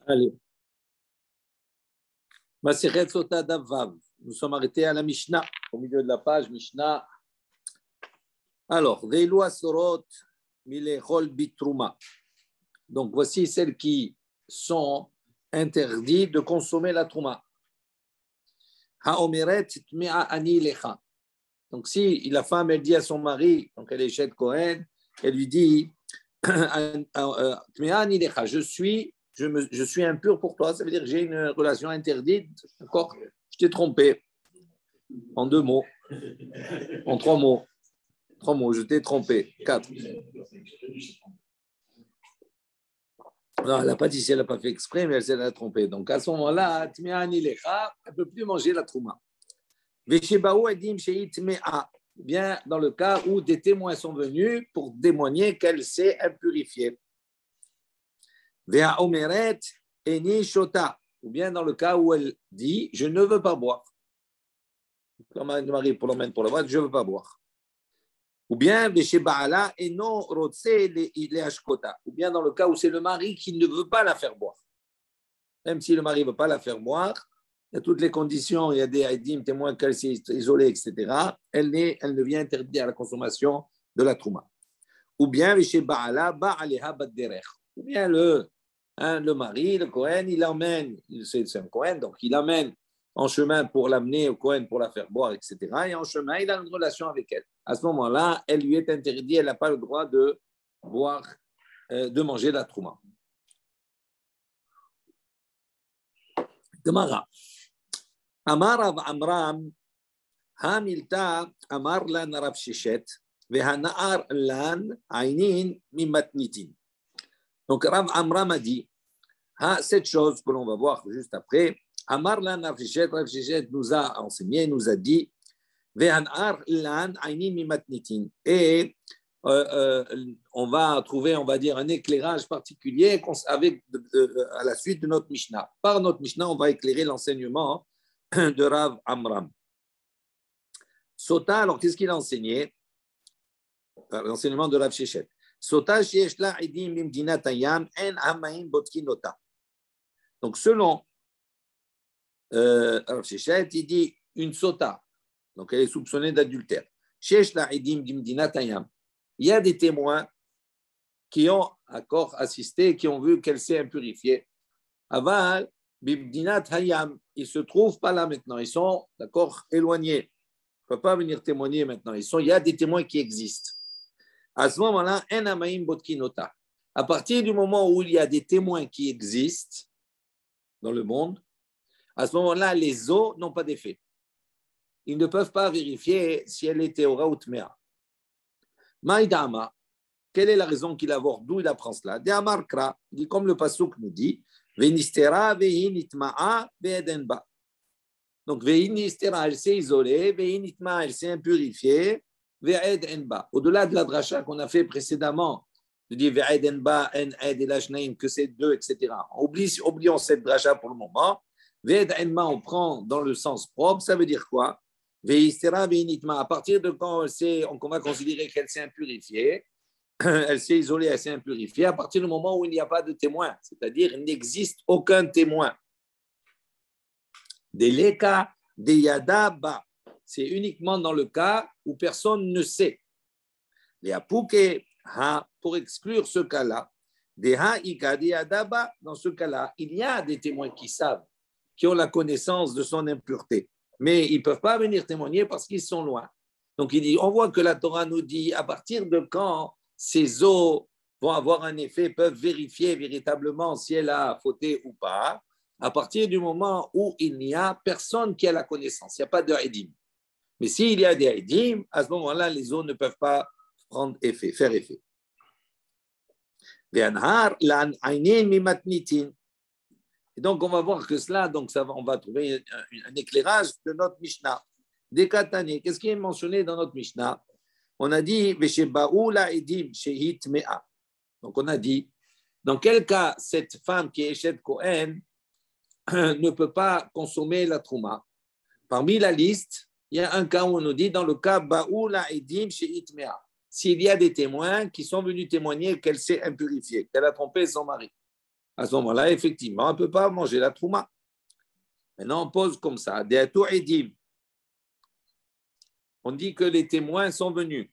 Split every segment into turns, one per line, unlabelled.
Allez, Masechet Sota Daf Vav. Nous sommes arrêtés à la Mishnah, au milieu de la page Mishnah. Alors, Veilu Asorot Milechol Bitruma. Donc, voici celles qui sont interdites de consommer la Trouma. Haomeret Tmea Ani Lecha. Donc, si la femme, elle dit à son mari, donc elle est Shet Cohen, elle lui dit Tmea Ani Lecha, je suis impur pour toi, ça veut dire que j'ai une relation interdite, d'accord? Je t'ai trompé. En 2 mots, en 3 mots. 3 mots, je t'ai trompé. 4. Non, elle n'a pas dit si elle n'a pas fait exprès, mais elle a trompé. Donc à ce moment-là, elle ne peut plus manger la trouma. Bien dans le cas où des témoins sont venus pour témoigner qu'elle s'est impurifiée. Ou bien dans le cas où elle dit je ne veux pas boire. Le mari pour l'emmène pour la boîte, je ne veux pas boire. Ou bien ou bien dans le cas où c'est le mari qui ne veut pas la faire boire. Même si le mari ne veut pas la faire boire, il y a toutes les conditions, il y a des haïdim, témoins qu'elle s'est isolée, etc. Elle ne vient interdire à la consommation de la trouma. Ou bien ou bien le mari, le Kohen, il l'emmène, c'est un Kohen, donc il l'emmène en chemin pour l'amener au Kohen pour la faire boire, etc. Et en chemin, il a une relation avec elle. À ce moment-là, elle lui est interdite, elle n'a pas le droit de boire, de manger la trouma. Gemara. Amar Rav Amram, Hamilta Amar lan Rav Sheshet, Vehanar lan Ainin mimatnitin. Donc Rav Amram a dit, cette chose que l'on va voir juste après, Amar lan Rav Sheshet nous a enseigné, nous a dit, Vehanar lan Ainin mimatnitin. Et on va trouver, on va dire, un éclairage particulier avec, à la suite de notre Mishnah. Par notre Mishnah, on va éclairer l'enseignement de Rav Amram. Sota, alors qu'est-ce qu'il a enseigné? L'enseignement de Rav Sheshet. Sota sheyesh la idim mimdinat hayam en hamaim botkinota. Donc selon Rav Sheshet, il dit une sota, donc elle est soupçonnée d'adultère. Sheyesh la idim mimdinat hayam. Il y a des témoins qui ont assisté, qui ont vu qu'elle s'est impurifiée. Aval, bibdinat hayam, ils ne se trouvent pas là maintenant, ils sont, éloignés. Ils ne peuvent pas venir témoigner maintenant. Il y a des témoins qui existent. À ce moment-là, en amaim botkinota. À partir du moment où il y a des témoins qui existent dans le monde, à ce moment-là, les eaux n'ont pas d'effet. Ils ne peuvent pas vérifier si elle est Théora ou Tmea. Maïdama, quelle est la raison qu'il aborde? D'où il apprend cela? De Amarkra, dit comme le pasuk nous dit, Venistera vehinitma'a ve'edenba. Donc Vehinistera, elle s'est isolée, vehinitma'a, elle s'est impurifiée, ve'edenba. Au-delà de la dracha qu'on a fait précédemment, de dire ve'edenba, en ed et lashnaim, que c'est 2, etc. Oublions cette dracha pour le moment. Ve'edenba, on prend dans le sens propre, ça veut dire quoi? À partir de quand on va considérer qu'elle s'est impurifiée, elle s'est isolée, elle s'est impurifiée, à partir du moment où il n'y a pas de témoin, c'est-à-dire il n'existe aucun témoin. Des leka, des yadaba, c'est uniquement dans le cas où personne ne sait. Les apuke, pour exclure ce cas-là, des haika, des yadaba, dans ce cas-là, il y a des témoins qui savent, qui ont la connaissance de son impureté. Mais ils ne peuvent pas venir témoigner parce qu'ils sont loin. Donc, il dit, on voit que la Torah nous dit, à partir de quand ces eaux vont avoir un effet, peuvent vérifier véritablement si elle a fauté ou pas, à partir du moment où il n'y a personne qui a la connaissance, il n'y a pas de haïdim. Mais s'il y a des haïdim, à ce moment-là, les eaux ne peuvent pas prendre effet, faire effet. Et donc, on va voir que cela, donc on va trouver un éclairage de notre Mishnah. Dekatane, qu'est-ce qui est mentionné dans notre Mishnah? On a dit, donc on a dit, dans quel cas cette femme qui est Eshet Kohen ne peut pas consommer la trouma? Parmi la liste, il y a un cas où on nous dit, dans le cas Baoula Edim Shehit Mea, s'il y a des témoins qui sont venus témoigner qu'elle s'est impurifiée, qu'elle a trompé son mari. À ce moment-là, effectivement, elle ne peut pas manger la trouma. Maintenant, on pose comme ça. On dit que les témoins sont venus.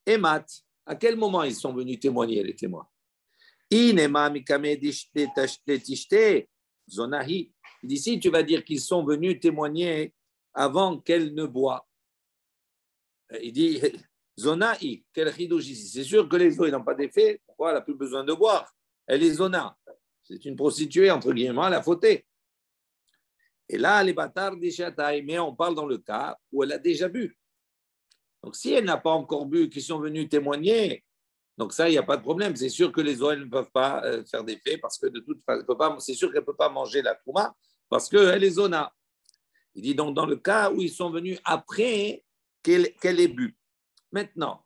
Et Mat, à quel moment ils sont venus témoigner, les témoins? Zonahi. D'ici, tu vas dire qu'ils sont venus témoigner avant qu'elle ne boit. Il dit Zonahi, quel chidouche ici. C'est sûr que les eaux n'ont pas d'effet. Pourquoi elle n'a plus besoin de boire? Elle est zona. C'est une prostituée, entre guillemets, elle a fauté. Et là, les bâtards des chataï, mais on parle dans le cas où elle a déjà bu. Donc, si elle n'a pas encore bu, qu'ils sont venus témoigner, donc ça, il n'y a pas de problème. C'est sûr que les eaux ne peuvent pas faire d'effet parce que de toute façon, c'est sûr qu'elle ne peut pas manger la trouma parce qu'elle est zona. Il dit donc dans le cas où ils sont venus après qu'elle ait bu. Maintenant,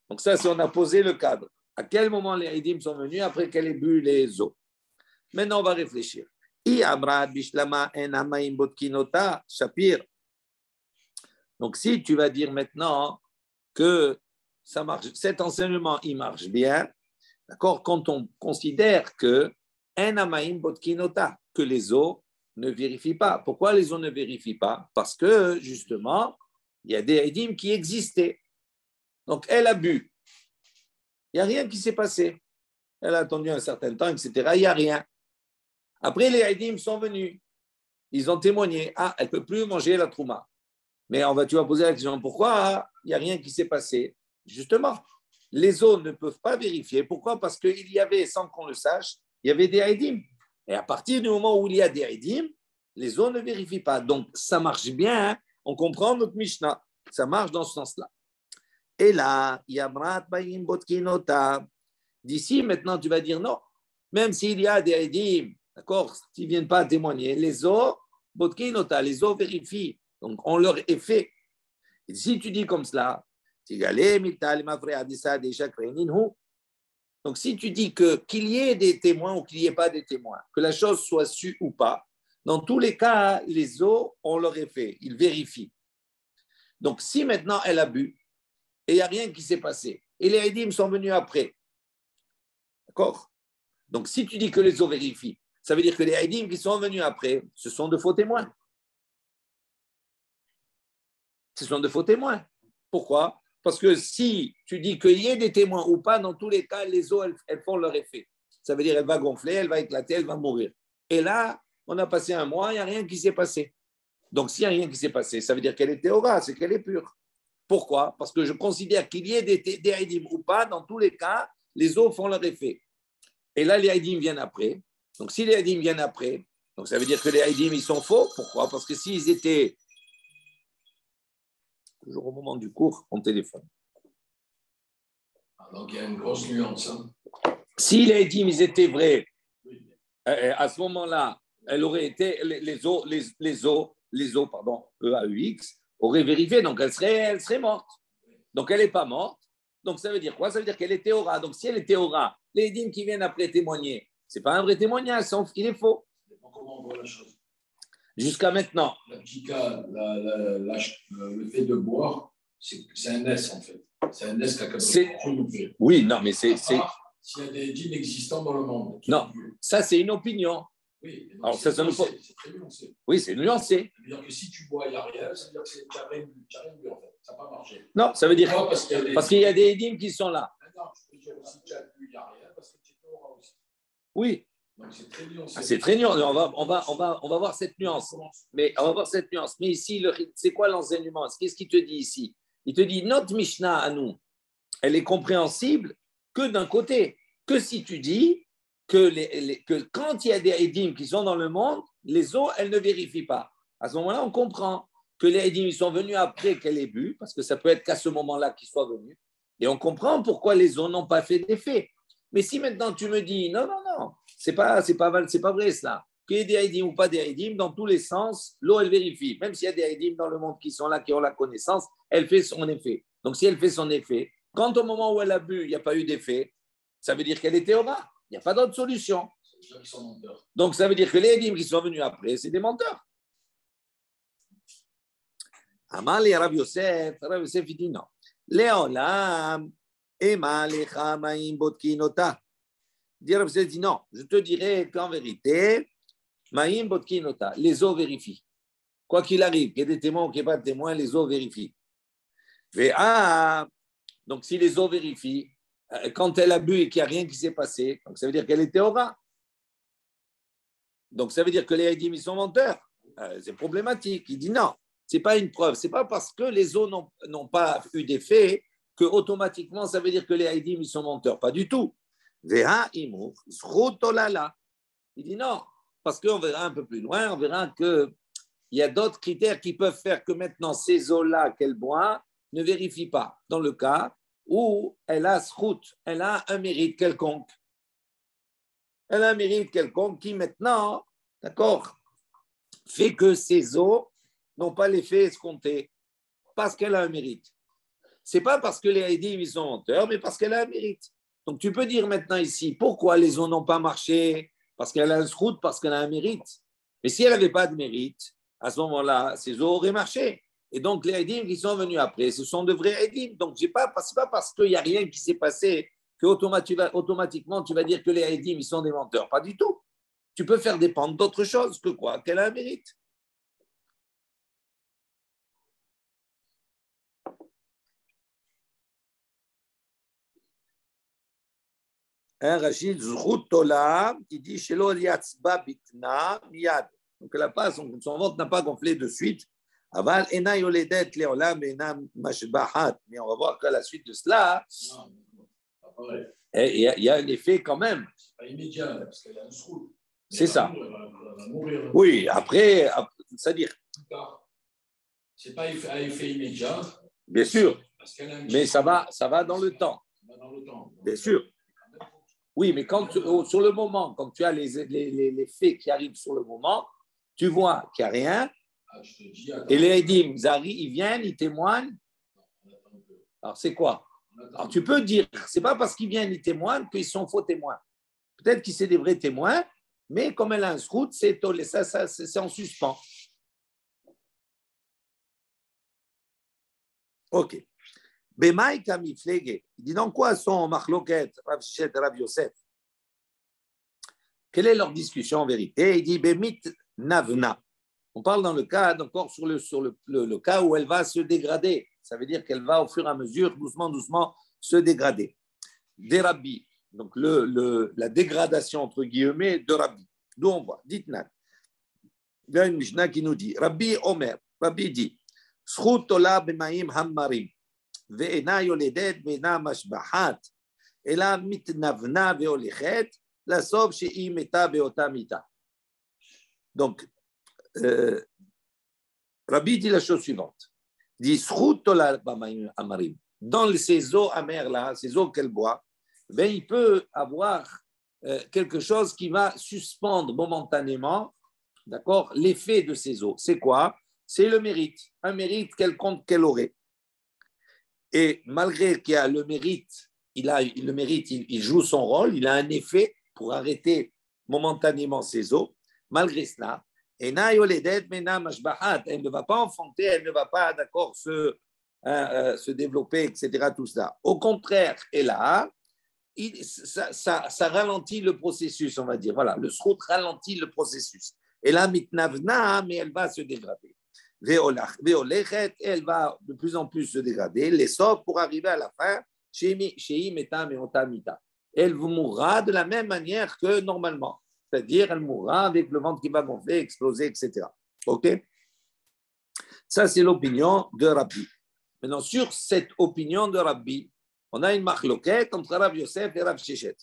donc ça, c'est on a posé le cadre. À quel moment les Haïdim sont venus après qu'elle ait bu les eaux? Maintenant, on va réfléchir. Shapir. Donc, si tu vas dire maintenant que ça marche, cet enseignement, il marche bien, d'accord, quand on considère que que les eaux ne vérifient pas. Pourquoi les eaux ne vérifient pas? Parce que, justement, il y a des Haïdim qui existaient. Donc, elle a bu. Il n'y a rien qui s'est passé. Elle a attendu un certain temps, etc. Il n'y a rien. Après, les Haïdim sont venus. Ils ont témoigné. Ah, elle ne peut plus manger la trouma. Mais tu vas poser la question, pourquoi il n'y a rien qui s'est passé? Justement, les eaux ne peuvent pas vérifier. Pourquoi? Parce qu'il y avait, sans qu'on le sache, il y avait des Haïdim. Et à partir du moment où il y a des Haïdim, les eaux ne vérifient pas. Donc, ça marche bien. Hein? On comprend notre Mishnah. Ça marche dans ce sens-là. Et là, Yamrat Bayim Botkinota. D'ici, maintenant, tu vas dire non. Même s'il y a des Haïdim, d'accord, s'ils ne viennent pas témoigner, les eaux, Botkinota, les eaux vérifient. Donc, on leur est fait. Et si tu dis comme cela, donc si tu dis qu'il y ait des témoins ou qu'il n'y ait pas de témoins, que la chose soit sue ou pas, dans tous les cas, les eaux, on leur est fait. Ils vérifient. Donc, si maintenant elle a bu et il n'y a rien qui s'est passé, et les Haïdim sont venus après, d'accord? Donc, si tu dis que les eaux vérifient, ça veut dire que les Haïdim qui sont venus après, ce sont de faux témoins. Ce sont de faux témoins. Pourquoi? Parce que si tu dis qu'il y ait des témoins ou pas, dans tous les cas, les eaux, elles font leur effet. Ça veut dire qu'elle va gonfler, elle va éclater, elle va mourir. Et là, on a passé un mois, il n'y a rien qui s'est passé. Donc, s'il n'y a rien qui s'est passé, ça veut dire qu'elle est théora, c'est qu'elle est pure. Pourquoi? Parce que je considère qu'il y ait des haïdim ou pas, dans tous les cas, les eaux font leur effet. Et là, les haïdim viennent après. Donc, si les haïdim viennent après, donc ça veut dire que les haïdim, ils sont faux. Pourquoi? Parce que s'ils étaient toujours au moment du cours, on téléphone.
Donc, il y a une grosse nuance. Hein.
Si les haïdim, ils étaient vrais, à ce moment-là, elle aurait été, les eaux, EAUX, auraient vérifié, donc elle serait morte. Donc, elle n'est pas morte. Donc, ça veut dire quoi? Ça veut dire qu'elle est théora. Donc, si elle est théora, les haïdim qui viennent après témoigner, ce n'est pas un vrai témoignage, il est faux.
Comment on voit la chose?
Jusqu'à maintenant.
La pika, le fait de boire, c'est un S en fait. C'est un S qu'a
Oui, non, mais c'est.
S'il y a des djinns existants dans le monde.
Non, ça c'est une opinion.
Oui,
alors
c'est très nuancé.
Oui, c'est nuancé.
Ça veut dire que si tu bois, il n'y a rien, ça veut dire que tu n'as rien bu en fait. Ça n'a pas marché.
Non, ça veut dire parce qu'il y a des édimes qui sont là.
Non, tu peux dire aussi que tu as bu, il n'y a rien, parce que tu es aura aussi.
Oui.
Donc c'est très nuancé.
C'est très nuancé. On va voir cette nuance. Mais on va voir cette nuance. Mais ici, c'est quoi l'enseignement? Qu'est-ce qu'il te dit ici? Il te dit notre Mishnah à nous, elle est compréhensible que d'un côté. Que si tu dis que quand il y a des Edim qui sont dans le monde, les eaux, elles ne vérifient pas. À ce moment-là, on comprend que les Edim ils sont venus après qu'elle ait bu, parce que ça peut être qu'à ce moment-là qu'ils soient venus. Et on comprend pourquoi les eaux n'ont pas fait d'effet. Mais si maintenant tu me dis non, c'est pas vrai cela. Qu'il y ait des Edim ou pas des Edim, dans tous les sens, l'eau, elle vérifie. Même s'il y a des Edim dans le monde qui sont là, qui ont la connaissance, elle fait son effet. Donc si elle fait son effet, quand au moment où elle a bu, il n'y a pas eu d'effet, ça veut dire qu'elle était au bas. Il n'y a pas d'autre solution. Donc, ça veut dire que les Edim qui sont venus après, c'est des menteurs. Amal et Rav Yosef, il dit non. Léolam, Ema lecha ma'im botkinota. Rav Sheshet dit non, je te dirais qu'en vérité, Maïm Botkinota, les eaux vérifient. Quoi qu'il arrive, qu'il y ait des témoins ou qu'il n'y ait pas de témoins, les eaux vérifient. Donc si les eaux vérifient, quand elle a bu et qu'il n'y a rien qui s'est passé, donc ça veut dire qu'elle était aura. Donc ça veut dire que les Haïdim, ils sont menteurs. C'est problématique. Il dit non, ce n'est pas une preuve. Ce n'est pas parce que les eaux n'ont pas eu d'effet que automatiquement ça veut dire que les Haïdim, ils sont menteurs. Pas du tout. Il dit non, parce qu'on verra un peu plus loin, on verra qu'il y a d'autres critères qui peuvent faire que maintenant ces eaux-là qu'elle boit ne vérifient pas. Dans le cas où elle a srout, elle a un mérite quelconque. Elle a un mérite quelconque qui maintenant, d'accord, fait que ces eaux n'ont pas l'effet escompté parce qu'elle a un mérite. Ce n'est pas parce que les Haïdim ils sont menteurs, mais parce qu'elle a un mérite. Donc tu peux dire maintenant ici, pourquoi les eaux n'ont pas marché? Parce qu'elle a un srout, parce qu'elle a un mérite. Mais si elle n'avait pas de mérite, à ce moment-là, ces eaux auraient marché. Et donc les Haïdim qui sont venus après, ce sont de vrais Haïdim. Donc ce n'est pas parce qu'il n'y a rien qui s'est passé qu'automatiquement tu vas dire que les Haïdim ils sont des menteurs. Pas du tout. Tu peux faire dépendre d'autre chose que quoi? Qu'elle a un mérite. Rachid Zroutola qui dit Shelo Yatzba Bitna Miyad. Donc elle n'a pas, son ventre n'a pas gonflé de suite. Aval Ena Yoledet Leolam Ena Mashbahat. Mais on va voir qu'à la suite de cela, il y a l'effet quand même.
C'est pas immédiat, parce qu'elle a un srout.
C'est ça.
Elle va mourir.
Oui, après, c'est-à-dire.
C'est pas à effet immédiat.
Bien sûr. Mais ça va dans le temps.
Ça va dans le temps.
Bien sûr. Oui, mais sur le moment, quand tu as les faits qui arrivent sur le moment, tu vois qu'il n'y a rien. Et les Haïdim, ils viennent, ils témoignent. Alors, c'est quoi? Alors, tu peux dire, c'est pas parce qu'ils viennent, ils témoignent qu'ils sont faux témoins. Peut-être qu'ils sont des vrais témoins, mais comme elle a un srout, c'est en suspens. OK. Bemaï Kamiflege, il dit dans quoi sont Machloket, Rav Sheshet et Rav Yosef? Quelle est leur discussion en vérité? Il dit Bemit Navna. On parle dans le cas, encore sur le cas où elle va se dégrader. Ça veut dire qu'elle va au fur et à mesure, doucement, se dégrader. Des rabbis. Donc la dégradation entre guillemets de Rabbi. D'où on voit. Dites-nous. Il y a une Mishnah qui nous dit Rabbi Omer. Rabbi dit Zchut ola b'mayim hammarim. ואינה יולדת ואינה משבחת, אלא מתנוונה והולכת, לסוף שהיא מתה באותה מיתה. Donc, Rabbi dit la chose suivante. Il dit, Zchut ola b'mayim hammarim. Dans ces eaux amères-là, ces eaux qu'elle boit, ben, il peut avoir quelque chose qui va suspendre momentanément, d'accord, l'effet de ces eaux. C'est quoi? C'est le mérite, un mérite quelconque qu'elle aurait. Et malgré qu'il a le mérite, il joue son rôle, il a un effet pour arrêter momentanément ses eaux. Malgré cela, elle ne va pas enfanter, elle ne va pas, d'accord, se développer, etc. Tout ça. Au contraire, et là, ça ralentit le processus, on va dire. Voilà, le srout ralentit le processus. Et là, mitnavna, mais elle va se dégrader. Elle va de plus en plus se dégrader, les sorts pour arriver à la fin, elle vous mourra de la même manière que normalement, c'est-à-dire elle mourra avec le ventre qui va gonfler, exploser, etc. Ok? Ça, c'est l'opinion de Rabbi. Maintenant, sur cette opinion de Rabbi, on a une machloket entre Rav Yosef et Rav Sheshet.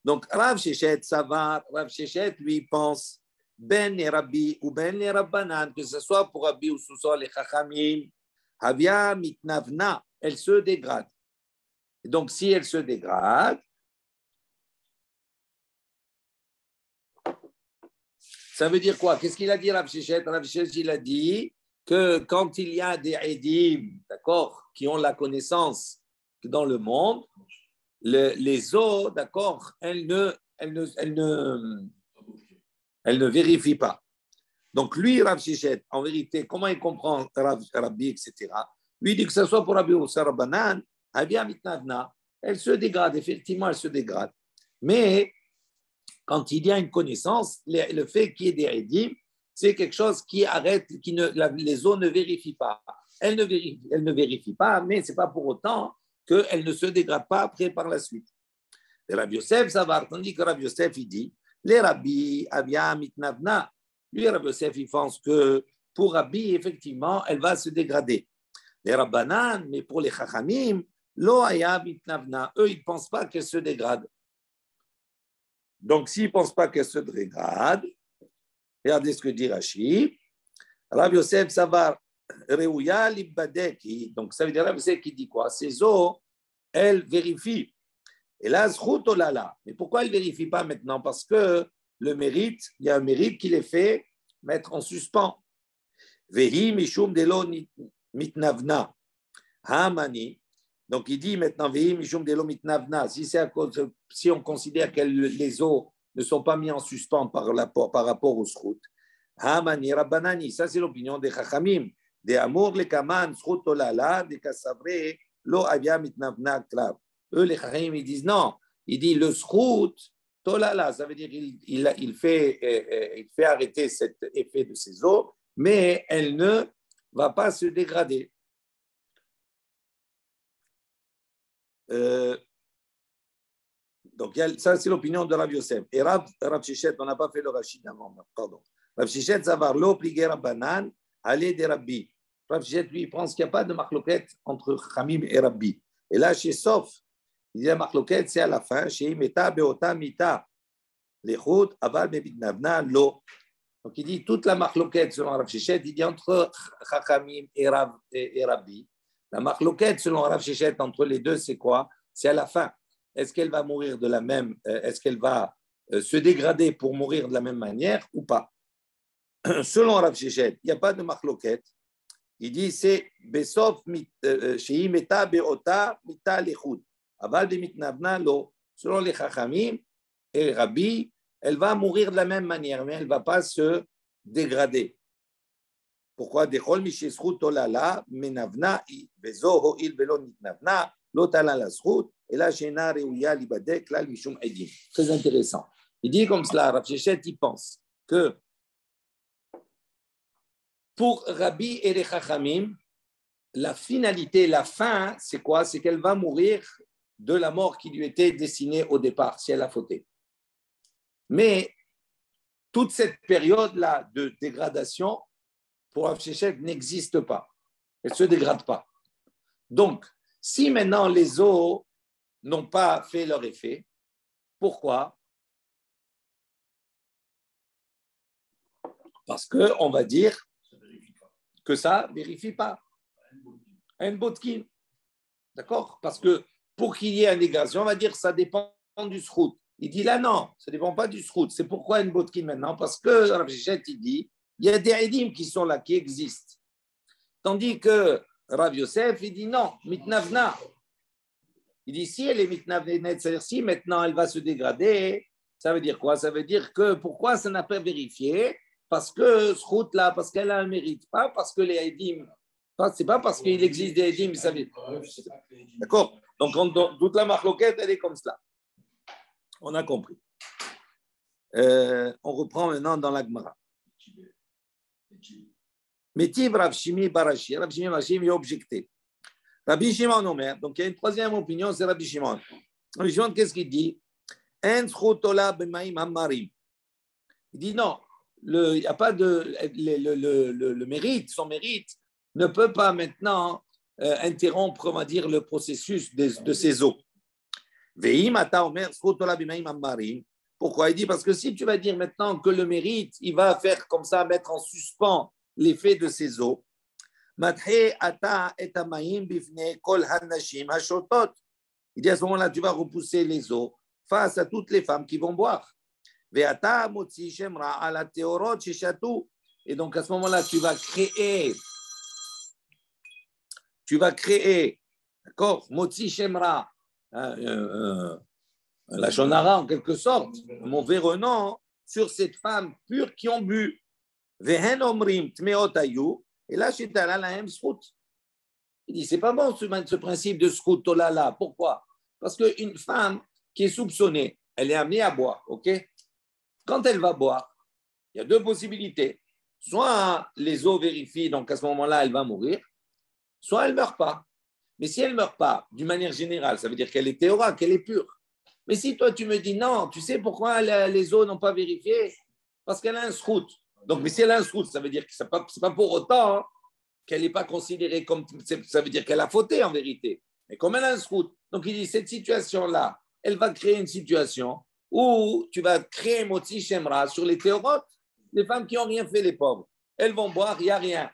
Donc, Rav Sheshet, ça va, Rav Sheshet, lui, pense Ben les Rabbi ou Ben les Rabbanan, que ce soit pour Rabbi ou ce soit les Chachamim, Havia mitnavna, elle se dégrade. Et donc, si elle se dégrade, ça veut dire quoi? Qu'est-ce qu'il a dit Rav Sheshet? Rav Sheshet, il a dit que quand il y a des Eidim, d'accord, qui ont la connaissance que dans le monde, les eaux, d'accord, elles ne vérifient pas. Donc lui, Rav Sheshet, en vérité, comment il comprend Rabbi, etc. Lui dit que ce soit pour Rabbi ou Rabbanan, elle se dégrade, effectivement, elle se dégrade. Mais quand il y a une connaissance, le fait qu'il y ait des édim, c'est quelque chose qui arrête, les eaux ne vérifient pas. Elles ne vérifient pas, mais ce n'est pas pour autant qu'elles ne se dégradent pas après par la suite. Et Rabbi Yosef, ça va, tandis que Rabbi Yosef, il dit, les rabbis, avia mitnavna. Lui, Rabbi Yosef, il pense que pour Rabbi, effectivement, elle va se dégrader. Les rabbanan, mais pour les chachamim, lo aya mitnavna. Eux, ils ne pensent pas qu'elle se dégrade. Donc, s'ils ne pensent pas qu'elle se dégrade, regardez ce que dit Rashi. Rabbi Yosef, ça va, Reuya libadeki. Donc, ça veut dire, Rabbi Yosef qui dit quoi? Ces eaux, elles vérifient. Et là, zchut olala. Mais pourquoi elle ne vérifie pas maintenant? Parce que le mérite, il y a un mérite qui les fait mettre en suspens. Vehi mishum delo mitnavna. Hamani. Donc, il dit maintenant, Vehi mishum delo mitnavna. Si on considère que les eaux ne sont pas mises en suspens par rapport au zchut. Hamani rabbanani. Ça, c'est l'opinion des chachamim. Des amour les kaman, zchut olala, des kassavré, lo avia mitnavna klav. Eux, les Chachamim, ils disent non. Il dit le zchut, tolala, ça veut dire il fait arrêter cet effet de ces eaux, mais elle ne va pas se dégrader. Donc, ça, c'est l'opinion de Rav Yosef. Et Rav Shechet, on n'a pas fait le Rachid avant, pardon. Rav Shechet, ça va l'obligé Rabbanan, aller des Rabbi. Rav Shechet, lui, il pense qu'il n'y a pas de marloquette entre Chamim et Rabbi. Et là, chez Sof, il dit la marloquette, c'est à la fin, chez Meta, Beota, Mita, Lechut, Aval, Mebitnavna, Lo. Donc il dit toute la marloquette selon Rav Shechet, il dit entre Chachamim et Rabbi. La marloquette selon Rav Shechet entre les deux, c'est quoi? C'est à la fin. Est-ce qu'elle va mourir de la même, est-ce qu'elle va se dégrader pour mourir de la même manière ou pas? Selon Rav Shechet, il n'y a pas de marloquette. Il dit c'est Besof, chez Meta, Beota, Mita, Lechut. Aval de mitnavna lo, selon les Chachamim et Rabbi, elle va mourir de la même manière, mais elle ne va pas se dégrader. Pourquoi? Dechol miché zchut olala, menavna, bezo ho'il velo mitnavna, lotala la zchut, et là, shena reuya libadek, là, mishum edim. Très intéressant. Il dit comme cela, Rav Shechet, il pense que pour Rabbi et les Chachamim, la finalité, la fin, c'est quoi? C'est qu'elle va mourir de la mort qui lui était destinée au départ, si elle a fauté. Mais toute cette période-là de dégradation, pour Rav Shechet, n'existe pas. Elle ne se dégrade pas. Donc, si maintenant les eaux n'ont pas fait leur effet, pourquoi? Parce qu'on va dire que ça ne vérifie pas. Un botkin. D'accord? Parce que pour qu'il y ait une négation, on va dire que ça dépend du zchut. Il dit là, non, ça ne dépend pas du zchut. C'est pourquoi une botkin maintenant? Parce que Rav Shechet, il dit, il y a des édim qui sont là, qui existent. Tandis que Rav Yosef, il dit non, mitnavna. Il dit si elle est mitnavna, c'est-à-dire si maintenant elle va se dégrader, ça veut dire quoi? Ça veut dire que pourquoi ça n'a pas vérifié? Parce que zchut là, parce qu'elle a un mérite, pas parce que les édim. C'est pas parce qu'il existe des édim, ça veut dire. D'accord? Donc, toute la marloquette, elle est comme cela. On a compris. On reprend maintenant dans la Gemara. Métiv Rav Shimi Barashi. Rav Shimi Barashi est objecté. Rabbi Shimon Omer. Donc, il y a une troisième opinion, c'est Rabbi Shimon. Rabbi Shimon, qu'est-ce qu'il dit? En zchutola b'maim hamarim. Il dit non, il n'y a pas de. Le mérite, son mérite, ne peut pas maintenant interrompre, on va dire, le processus de ces eaux. Pourquoi? Il dit parce que si tu vas dire maintenant que le mérite, il va faire comme ça, mettre en suspens l'effet de ces eaux, il dit à ce moment-là, tu vas repousser les eaux face à toutes les femmes qui vont boire. Et donc à ce moment-là, tu vas créer, d'accord, Motzi Shemra, la shonara en quelque sorte, mauvais renom sur cette femme pure qui ont bu. Vehen omrim tmeot ayu, et là, chez Tala, la même zchut. Il dit, c'est pas bon ce principe de zchut olala. Pourquoi? Parce qu'une femme qui est soupçonnée elle est amenée à boire, ok? Quand elle va boire, il y a deux possibilités. Soit les eaux vérifient, donc à ce moment-là, elle va mourir, soit elle ne meurt pas. Mais si elle ne meurt pas, d'une manière générale, ça veut dire qu'elle est théora, qu'elle est pure. Mais si toi, tu me dis non, tu sais pourquoi les eaux n'ont pas vérifié? Parce qu'elle a un srout. Donc, mais si elle a un srout, ça veut dire que ce n'est pas pour autant hein, qu'elle n'est pas considérée comme. Ça veut dire qu'elle a fauté en vérité. Mais comme elle a un srout, donc il dit cette situation-là, elle va créer une situation où tu vas créer Motzi Shemra sur les théorotes, les femmes qui n'ont rien fait, les pauvres. Elles vont boire, il n'y a rien.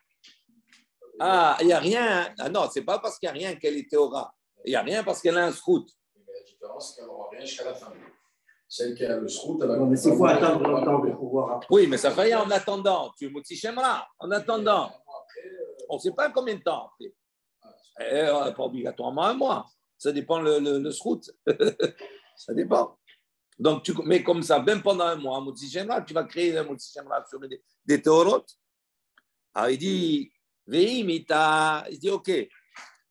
Ah, il n'y a rien. Ah non, ce n'est pas parce qu'il n'y a rien qu'elle est théora. Il n'y a rien parce qu'elle a un srout.
Mais la différence, c'est qu'elle n'aura rien jusqu'à la fin. Celle qui a le srout, elle va.
Non, mais c'est quoi attendre longtemps pour pouvoir.
Oui, mais ça fait rien en attendant. Tu Motzi Shemra, en attendant. On ne sait pas combien de temps après. Pas obligatoirement un mois. Ça dépend le srout. Ça dépend. Donc, mais comme ça, même pendant un mois, Motzi Shemra, tu vas créer un Motzi Shemra sur des théorotes. Alors, il dit, Veimita, il dit, OK,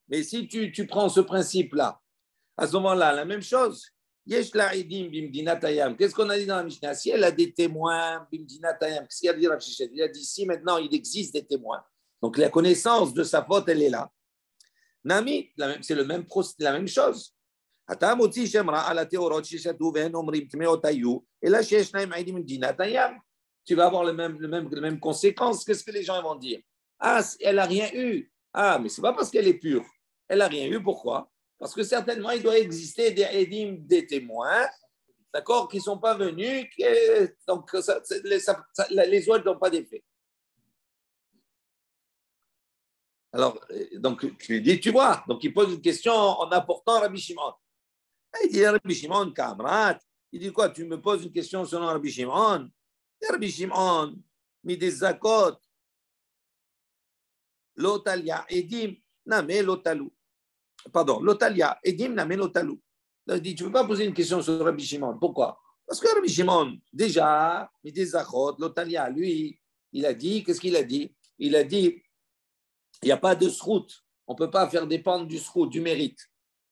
mais si tu prends ce principe-là, à ce moment-là, la même chose, Yesh la'idim bimdinatayam. Qu'est-ce qu'on a dit dans la Mishnah? Si elle a des témoins, bimdinatayam, qu'est-ce qu'il a dit Rav Shichet? Il a dit, si maintenant il existe des témoins, donc la connaissance de sa faute, elle est là. Nami, c'est la même chose. אתה מוציא שם רע על התיאורות ששתו והן אומרים טמאות היו, אלא שיש להם עדים ממדינת הים. Tu vas avoir les mêmes conséquences. Qu'est-ce que les gens vont dire? Ah, elle n'a rien eu. Ah, mais ce n'est pas parce qu'elle est pure. Elle n'a rien eu. Pourquoi? Parce que certainement, il doit exister des édim, des témoins, d'accord, qui ne sont pas venus. Donc, les autres n'ont pas d'effet. Alors, donc, tu lui dis, tu vois. Donc, il pose une question en apportant Rabbi Shimon. Il dit, Rabbi Shimon, camarade. Il dit quoi? Tu me poses une question selon Rabbi Shimon? Rabbi Shimon, Mides Zakot, Lotalia, Edim, Name Lotalou. Pardon, Lotalia, Edim, Name Lotalou. Il dit, tu ne peux pas poser une question sur Rabbi Shimon. Pourquoi? Parce que Rabbi Shimon, déjà, Mides Zakot, Lotalia, lui, il a dit, qu'est-ce qu'il a dit? Il a dit, il n'y a pas de srout. On ne peut pas faire dépendre du srout, du mérite.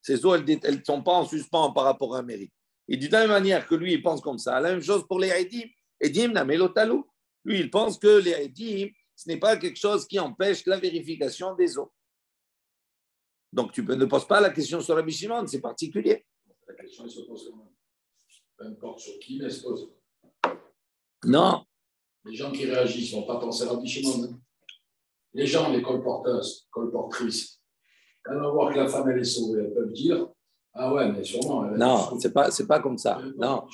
Ces eaux, elles ne sont pas en suspens par rapport à un mérite. Et de la même manière que lui, il pense comme ça. La même chose pour les Edim. Edim namelotalou. Lui, il pense que les Edim, ce n'est pas quelque chose qui empêche la vérification des eaux. Donc, tu ne poses pas la question sur Rabbi Shimon, c'est particulier.
La question, elle se pose comment? Peu importe sur qui, mais elle se pose.
Non.
Les gens qui réagissent ne vont pas penser à Rabbi Shimon. Hein. Les gens, les colporteuses, colportrices, quand on va voir que la femme, elle est sauvée, elles peuvent dire ah ouais, mais sûrement.
Non, c'est pas comme ça. Non,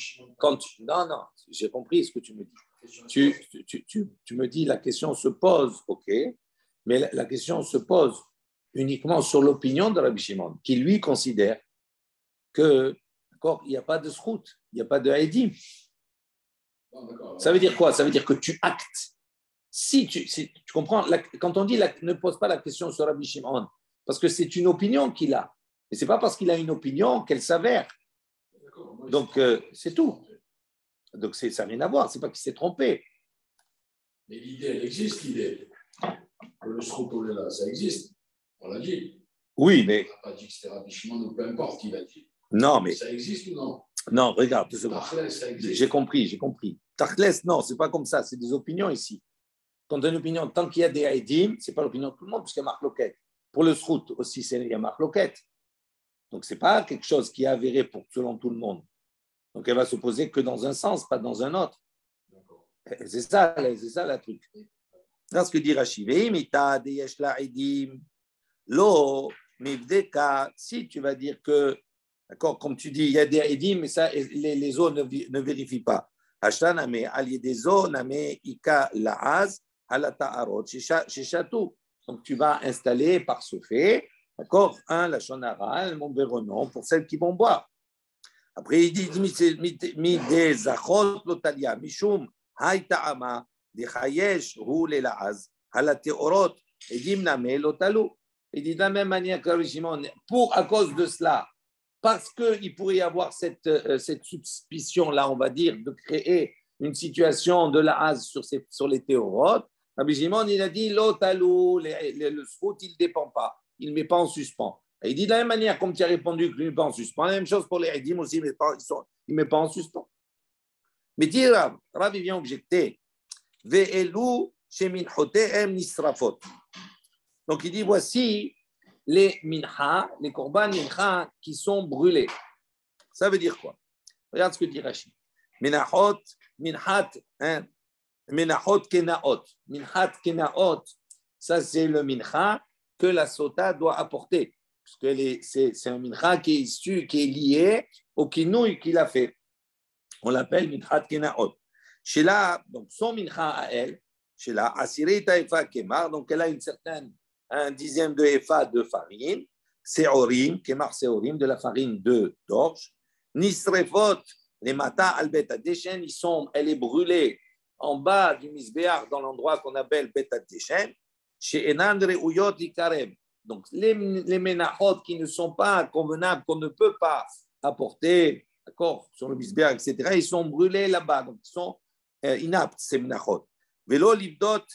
non, j'ai compris ce que tu me dis. Tu me dis la question se pose, ok, mais la question se pose uniquement sur l'opinion de Rabbi Shimon, qui lui considère que, d'accord, il n'y a pas de srout, il n'y a pas de haïdim. Ça veut dire quoi? Ça veut dire que tu actes. Si tu comprends, quand on dit ne pose pas la question sur Rabbi Shimon, parce que c'est une opinion qu'il a. Et ce n'est pas parce qu'il a une opinion qu'elle s'avère. Donc, c'est tout. Donc, ça n'a rien à voir. Ce n'est pas qu'il s'est trompé.
Mais l'idée, elle existe, l'idée. Le sroutolé là, ça existe. On l'a dit.
Oui, mais.
On n'a pas dit que c'était Rabbi Shimon ou peu importe qui l'a dit.
Non, mais.
Ça existe ou non?
Non, regarde, 2 secondes.
Tartles,
j'ai compris. Tartles, non, ce n'est pas comme ça. C'est des opinions ici. Quand on a une opinion, tant qu'il y a des haïdim, ce n'est pas l'opinion de tout le monde, puisqu'il y a marque loquette. Pour le srout aussi, il y a marque loquette. Donc, ce n'est pas quelque chose qui est avéré selon tout le monde. Donc, elle va se poser que dans un sens, pas dans un autre. C'est ça la truc. Dans ce que dit Rashi, si tu vas dire que, d'accord, comme tu dis, il y a des edim, mais ça, les eaux ne vérifient pas. Donc, tu vas installer par ce fait, d'accord, un lachon hara, mon véronon, pour celles qui vont boire. Après, il dit, mi des zachot lotalia, mishum, haïta'ama, de chayesh, hu le laaz, ala teorot, et dimname lotalou. Il dit de la même manière que Shimon, à cause de cela, parce qu'il pourrait y avoir cette suspicion-là, on va dire, de créer une situation de laaz sur les théorotes, Rabbi Shimon, il a dit, l'otalou, le srout, il ne dépend pas. Il ne met pas en suspens. Et il dit de la même manière, comme tu as répondu qu'il ne met pas en suspens, la même chose pour les edim aussi, ils il ne met pas en suspens. Mais dit Rav, il vient objecter. Ve'elu sheminchotehem nisrafot. Donc il dit voici les mincha, les korban mincha qui sont brûlés. Ça veut dire quoi? Regarde ce que dit Rashi. Minachot, minhat, minachot kenaot. Minhat kenaot, ça c'est le mincha que la sota doit apporter. Parce que c'est un mincha qui est issu, qui est lié au kinouï qu'il a fait. On l'appelle minhat kenaot. Chez là, donc son mincha à elle, chez là, asirita efa kemar, donc elle a un dixième de efa de farine, seorim, kemar seorim, de la farine d'orge, nisrefot, les matins albet adeshen, elle est brûlée en bas du misbéar dans l'endroit qu'on appelle bet adeshen, chez enandre uyot ikarem. Donc les ménachot qui ne sont pas convenables, qu'on ne peut pas apporter, d'accord, sur le misbéar, etc., ils sont brûlés là-bas, donc ils sont inaptes, ces ménachot. Vélo libdot,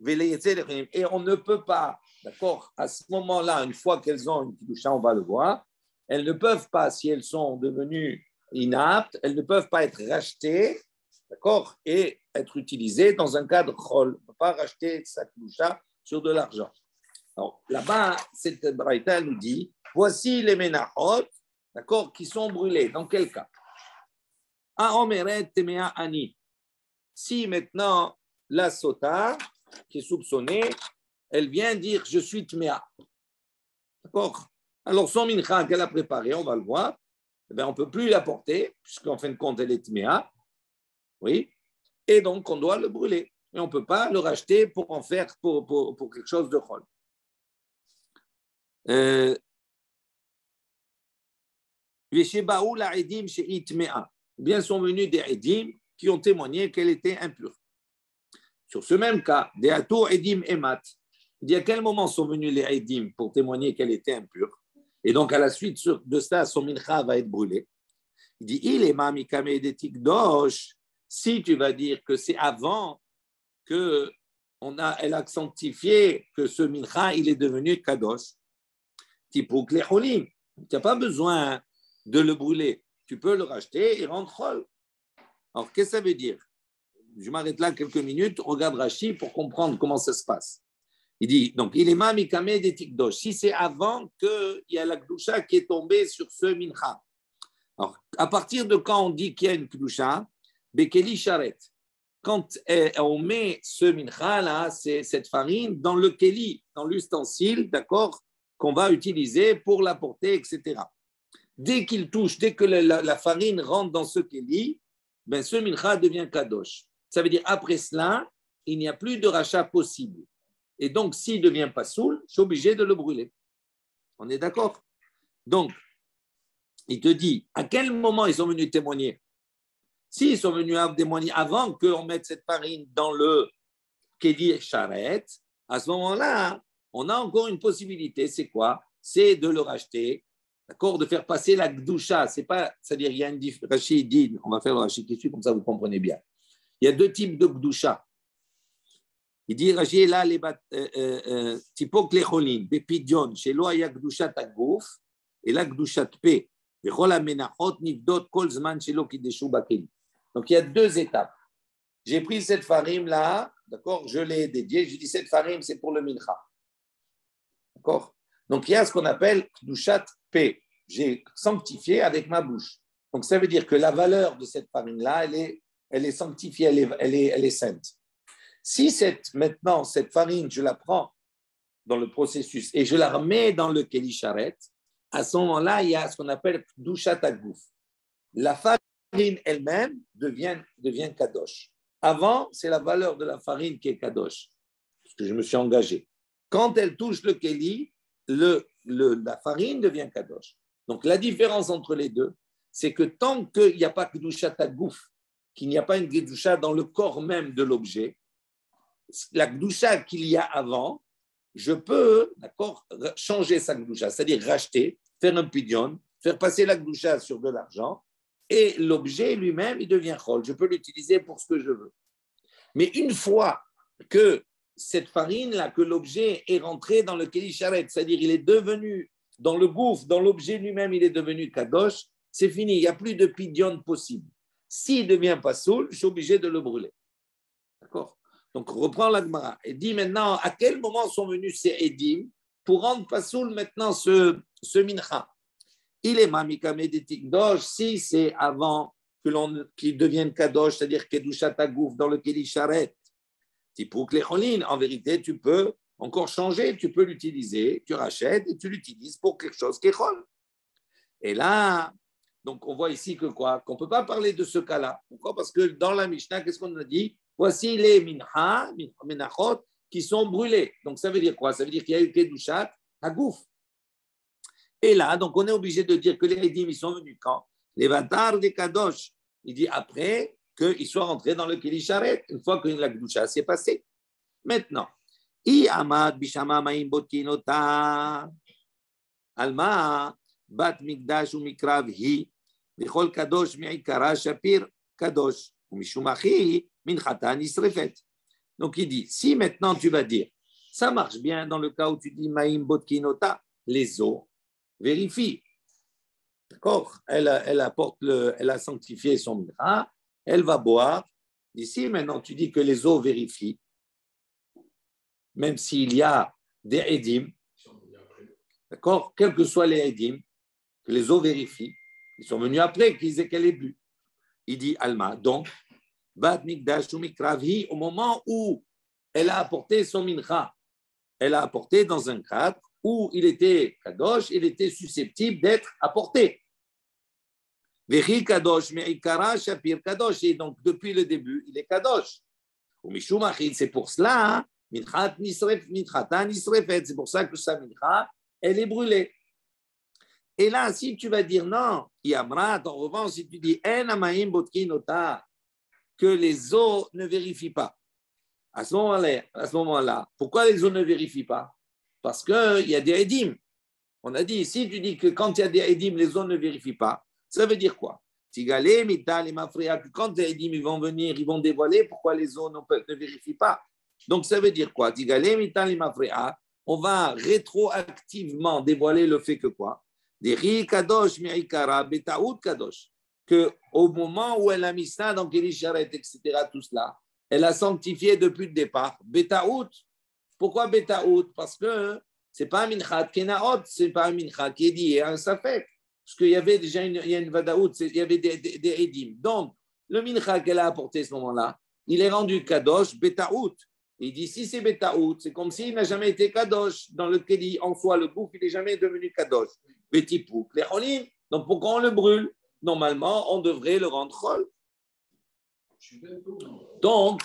et on ne peut pas, d'accord, à ce moment-là, une fois qu'elles ont une kidusha, on va le voir, elles ne peuvent pas, si elles sont devenues inaptes, elles ne peuvent pas être rachetées, d'accord, et être utilisées dans un cadre chol. On ne peut pas racheter sa kidusha sur de l'argent. Alors là-bas, cette braïta nous dit, voici les ménachot, d'accord, qui sont brûlés. Dans quel cas? Ani. Si maintenant la sota qui est soupçonnée, elle vient dire je suis tméa. D'accord? Alors son mincha qu'elle a préparé, on va le voir, eh bien, on ne peut plus l'apporter, puisqu'en fin de compte, elle est tméa. Oui. Et donc, on doit le brûler. Et on ne peut pas le racheter pour en faire pour quelque chose de chol. Bien sont venus des edim qui ont témoigné qu'elle était impure. Sur ce même cas, des atou edim emat. Il dit à quel moment sont venus les edim pour témoigner qu'elle était impure? Et donc, à la suite de ça, son mincha va être brûlé. Il dit, il est mami kamedetik dosh. Si tu vas dire que c'est avant que elle a sanctifié que ce mincha, il est devenu kadosh. Tipuk lecholim. Tu n'as pas besoin de le brûler. Tu peux le racheter et rendre chol. Alors, qu'est-ce que ça veut dire? Je m'arrête là quelques minutes. Regarde Rashi pour comprendre comment ça se passe. Il dit, donc, il est mami kamedetik dosh. Si c'est avant qu'il y a la kdusha qui est tombée sur ce mincha. Alors, à partir de quand on dit qu'il y a une kdusha, bekeli sharet. Quand on met ce mincha là, c'est cette farine dans le keli, dans l'ustensile, d'accord, qu'on va utiliser pour l'apporter, etc. Dès qu'il touche, dès que la farine rentre dans ce keli, ben ce mincha devient kadosh. Ça veut dire après cela, il n'y a plus de rachat possible. Et donc, s'il ne devient pas soul, je suis obligé de le brûler. On est d'accord? Donc, il te dit, à quel moment ils sont venus témoigner? S'ils sont venus témoigner avant qu'on mette cette farine dans le Kéli Charet, à ce moment-là, on a encore une possibilité. C'est quoi? C'est de le racheter, d'accord, de faire passer la Gdusha. C'est-à-dire, il y a une différence. Rachid dit, on va faire le Rachid qui suit, comme ça vous comprenez bien. Il y a deux types de Gdusha. Il dit, Rachid, là, les typok lecholin, bepidion, chez lo ya Gdusha tagouf, et la Gdusha tpe. Donc, il y a deux étapes. J'ai pris cette farine-là, d'accord, je l'ai dédiée, j'ai dit cette farine, c'est pour le mincha. D'accord? Donc, il y a ce qu'on appelle Kdushat P. J'ai sanctifié avec ma bouche. Donc, ça veut dire que la valeur de cette farine-là, elle est sanctifiée, elle est sainte. Si maintenant, cette farine, je la prends dans le processus et je la remets dans le Kéli Charet, à ce moment-là, il y a ce qu'on appelle Kdushat Agouf. La farine elle-même devient kadosh. Avant, c'est la valeur de la farine qui est kadosh, parce que je me suis engagé. Quand elle touche le kéli, la farine devient kadosh. Donc la différence entre les deux, c'est que tant qu'il n'y a pas Kdushat Agouf, qu'il n'y a pas une Kdusha dans le corps même de l'objet, la Kdusha qu'il y a avant, je peux, d'accord, changer sa Kdusha, c'est-à-dire racheter, faire un pidion, faire passer la Kdusha sur de l'argent, et l'objet lui-même, il devient chol. Je peux l'utiliser pour ce que je veux. Mais une fois que cette farine-là, que l'objet est rentré dans le Kéli Charet, c'est-à-dire il est devenu, dans le gouffre, dans l'objet lui-même, il est devenu kadosh, c'est fini, il n'y a plus de pidion possible. S'il devient pas soul, je suis obligé de le brûler. D'accord? Donc, reprend la Gemara et dit maintenant à quel moment sont venus ces Edim pour rendre pas soul maintenant ce mincha. Il est mamikame de tikdosh si c'est avant qu'il devienne kadosh, c'est-à-dire kedushat agouf dans le keli sharet. Pour que les cholines, en vérité, tu peux encore changer, tu peux l'utiliser, tu rachètes et tu l'utilises pour quelque chose qui est chol. Et là, donc on voit ici que quoi? Qu'on ne peut pas parler de ce cas-là. Pourquoi? Parce que dans la Mishnah, qu'est-ce qu'on a dit? Voici les minachot qui sont brûlés. Donc ça veut dire quoi? Ça veut dire qu'il y a eu kedushat agouf. Et là, donc on est obligé de dire que les Edim, ils sont venus quand? Les vatar des kadosh. Il dit après qu'ils soient rentrés dans le keli sharet, une fois que la kedusha s'est passée. Maintenant, I amad bishama ma'im botkinota alma bat mikdash u mikrav hi v'chol kadosh mi'ikara shapir kadosh u mishum achi minchata nisrefet. Donc il dit, si maintenant tu vas dire, ça marche bien dans le cas où tu dis ma'im botkinota, les eaux vérifie. D'accord? Elle a sanctifié son mincha, elle va boire. Ici, maintenant, tu dis que les eaux vérifient, même s'il y a des édim, d'accord? Quels que soient les édim, que les eaux vérifient, ils sont venus après qu'elle ait bu. Il dit Alma, donc, Bat Mikdash ou Mikravhi, au moment où elle a apporté son mincha, elle a apporté dans un cadre où il était kadosh, il était susceptible d'être apporté. Vechi kadosh me'ikara shapir kadosh, et donc depuis le début, il est kadosh. Ou mishum achid, c'est pour cela, minchata nisrefet, c'est pour ça que sa mincha, elle est brûlée. Et là, si tu vas dire non, yamrat, en revanche, si tu dis en amaim botkinota, que les eaux ne vérifient pas. À ce moment-là, pourquoi les eaux ne vérifient pas? Parce qu'il y a des édim. On a dit, si tu dis que quand il y a des édim, les eaux ne vérifient pas, ça veut dire quoi? Tigalé, mital et mafria, que quand les édim ils vont venir, ils vont dévoiler, pourquoi les eaux ne vérifient pas? Donc ça veut dire quoi? Tigalé, mital et mafria, on va rétroactivement dévoiler le fait que quoi? Des ri kadosh mi'ikara betaout kadosh, que au moment où elle a mis ça dans Keli Sharet, etc., tout cela, elle a sanctifié depuis le départ. Betaout. Pourquoi Betaout? Parce que c'est pas un minchat kenaot, c'est pas un minchat qui est lié à un safek. Parce qu'il y avait déjà il y a une vadaout, il y avait des édim. Donc, le minchat qu'elle a apporté à ce moment-là, il est rendu kadosh Betaout. Il dit si c'est Betaout, c'est comme s'il n'a jamais été kadosh dans le Keli en soi, le bouffe, il n'est jamais devenu kadosh. Betipouk, les cholines. Donc, pourquoi on le brûle? Normalement, on devrait le rendre chol. Donc,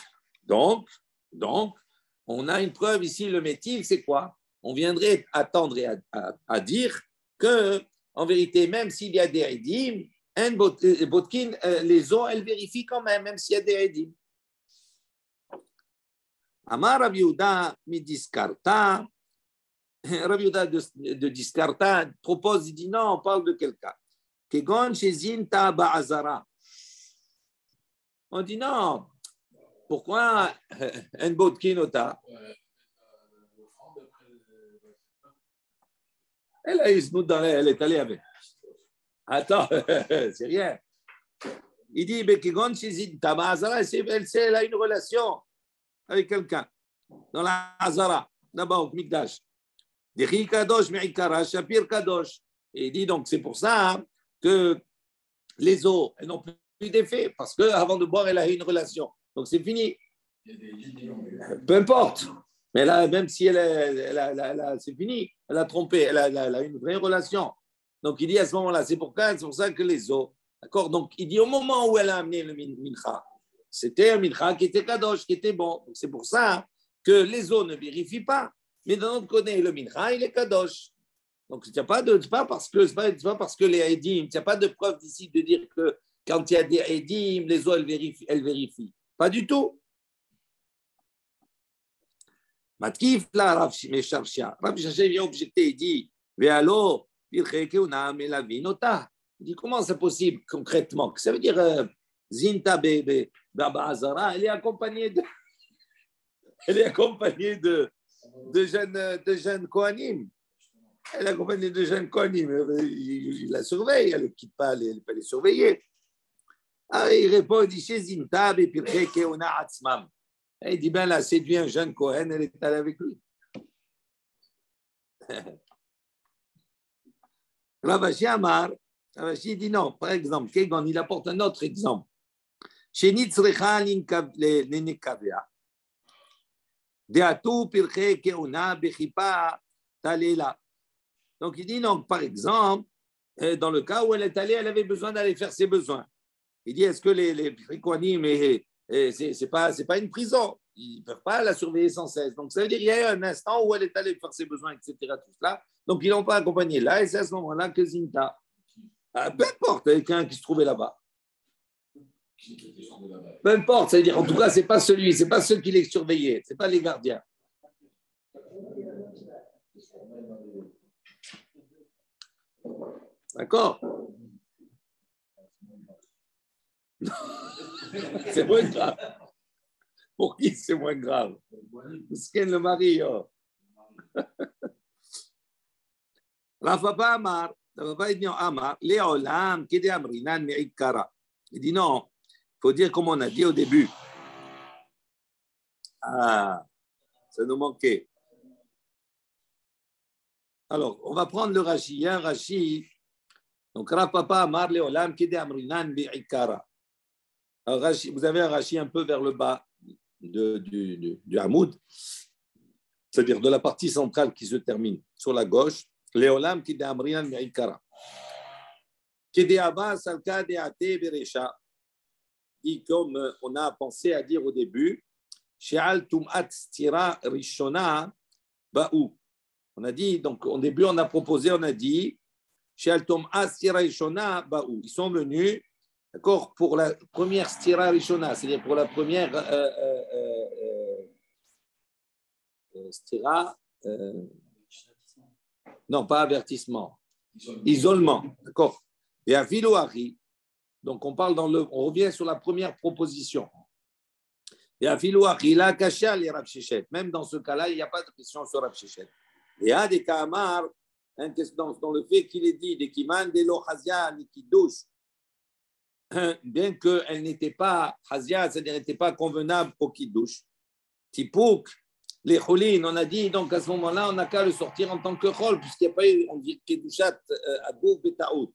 on a une preuve ici, le métil, c'est quoi? On viendrait attendre et à dire que, en vérité, même s'il y a des édim, botkin, les eaux, elles vérifient quand même s'il y a des édim. Amar Rabbi Yehuda midiskarta. Rabbi Yehuda de diskarta propose, il dit non, on parle de quelqu'un. Kegon shezinta ba'azara. On dit non. Pourquoi un botkinota? Elle a eu ce bout dans elle est allée avec. Attends, c'est rien. Il dit, elle a une relation avec quelqu'un dans la Hazara, là-bas au Mikdash. Dechi kadosh me'ikara shapir kadosh. Et il dit donc, c'est pour ça que les eaux, elles n'ont plus d'effet, parce qu'avant de boire, elle a eu une relation. Donc c'est fini. Peu importe. Mais là, même si c'est fini, elle a trompé, elle a une vraie relation. Donc il dit à ce moment-là, c'est pour ça que les eaux. D'accord? Donc il dit au moment où elle a amené le mincha, c'était un mincha qui était kadosh, qui était bon. Donc, c'est pour ça que les eaux ne vérifient pas. Mais d'un autre côté, le mincha, il est kadosh. Donc c'est pas parce que les édim, il n'y a pas de preuve ici de dire que quand il y a des édim, les eaux, elles vérifient. Pas du tout. Matkif la Rav Mesharshia. Rav Mesharshia vient objecter, il dit, Vealo, Birchekeuna, Melavinota. Il dit, comment c'est possible concrètement? Ça veut dire, Zinta Bebe, Baba Azara, elle est accompagnée de jeunes Kohanim. Elle accompagne les deux jeunes Kohanim. Il la surveille, elle ne quitte pas, elle ne peut pas les surveiller. Alors, il répond, il dit, chez Zintab et Pirkei Keona Atzmam. Il dit, ben là, séduit un jeune Kohen, elle est allée avec lui. Ravashi Amar, Ravashi dit non. Par exemple, Kegon, il apporte un autre exemple. Chez Nitzrecha Lenekavea. Deatu Pirkei Keona Bechipa Talela. Donc, il dit non, par exemple, dans le cas où elle est allée, elle avait besoin d'aller faire ses besoins. Il dit, est-ce que les Kohanim, c'est pas une prison, ils ne peuvent pas la surveiller sans cesse. Donc, ça veut dire qu'il y a eu un instant où elle est allée faire ses besoins, etc. Tout cela. Donc, ils ne l'ont pas accompagnée là, et c'est à ce moment-là que Zinta, peu importe, quelqu'un qui se trouvait là-bas. Peu importe, ça veut dire, en tout cas, ce n'est pas ceux qui les surveillaient, ce n'est pas les gardiens. D'accord. C'est moins grave. Pour qui c'est moins grave? Parce qu'elle le mari. Rafapa Amar, Léolam, Kede Amrinan, Meikara. Il dit non, il faut dire comme on a dit au début. Ah, ça nous manquait. Alors, on va prendre le Rashi. Il y a un Rashi. Donc, Rafapa Amar, Léolam, Kede Amrinan, Meikara. Alors, vous avez un Rashi un peu vers le bas du Hamoud, c'est-à-dire de la partie centrale qui se termine sur la gauche. Léolam qui d'Amrinan Meikara. Qui d'Abba Salka d'Ate Beresha. Dit comme on a pensé à dire au début, She'al Tum'at Stira Rishona Ba'u. On a dit, donc au début on a proposé, on a dit, She'al Tum'at Stira Rishona Ba'u. Ils sont venus. D'accord, pour la première stira rishona, c'est-à-dire pour la première stira, non pas avertissement, isolement, d'accord. Et à Filouari, donc on revient sur la première proposition. Et à Filouari, la kasha les Rav Shechet, même dans ce cas-là, il n'y a pas de question sur Rav Shechet. Et à des Kamar, dans le fait qu'il est dit, des Kiman, des Lohazia, des Kidouche, bien qu'elle n'était pas Hazia, c'est-à-dire n'était pas convenable au Kiddush. Tipouk, les Cholin, on a dit, donc à ce moment-là, on n'a qu'à le sortir en tant que Chol, puisqu'il n'y a pas eu, on dit Kiddushat Adou Betaout.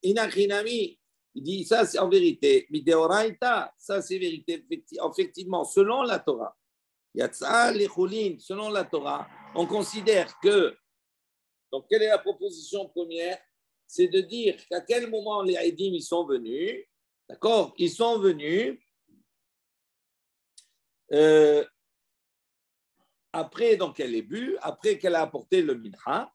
Inachinami, il dit, ça c'est en vérité, Mideoraita, ça c'est vérité, effectivement, selon la Torah. Yatsa, les Cholin, selon la Torah, on considère que, donc quelle est la proposition première? C'est de dire qu'à quel moment les Haïdim ils sont venus, d'accord? Ils sont venus après donc qu'elle ait bu, après qu'elle a apporté le minha,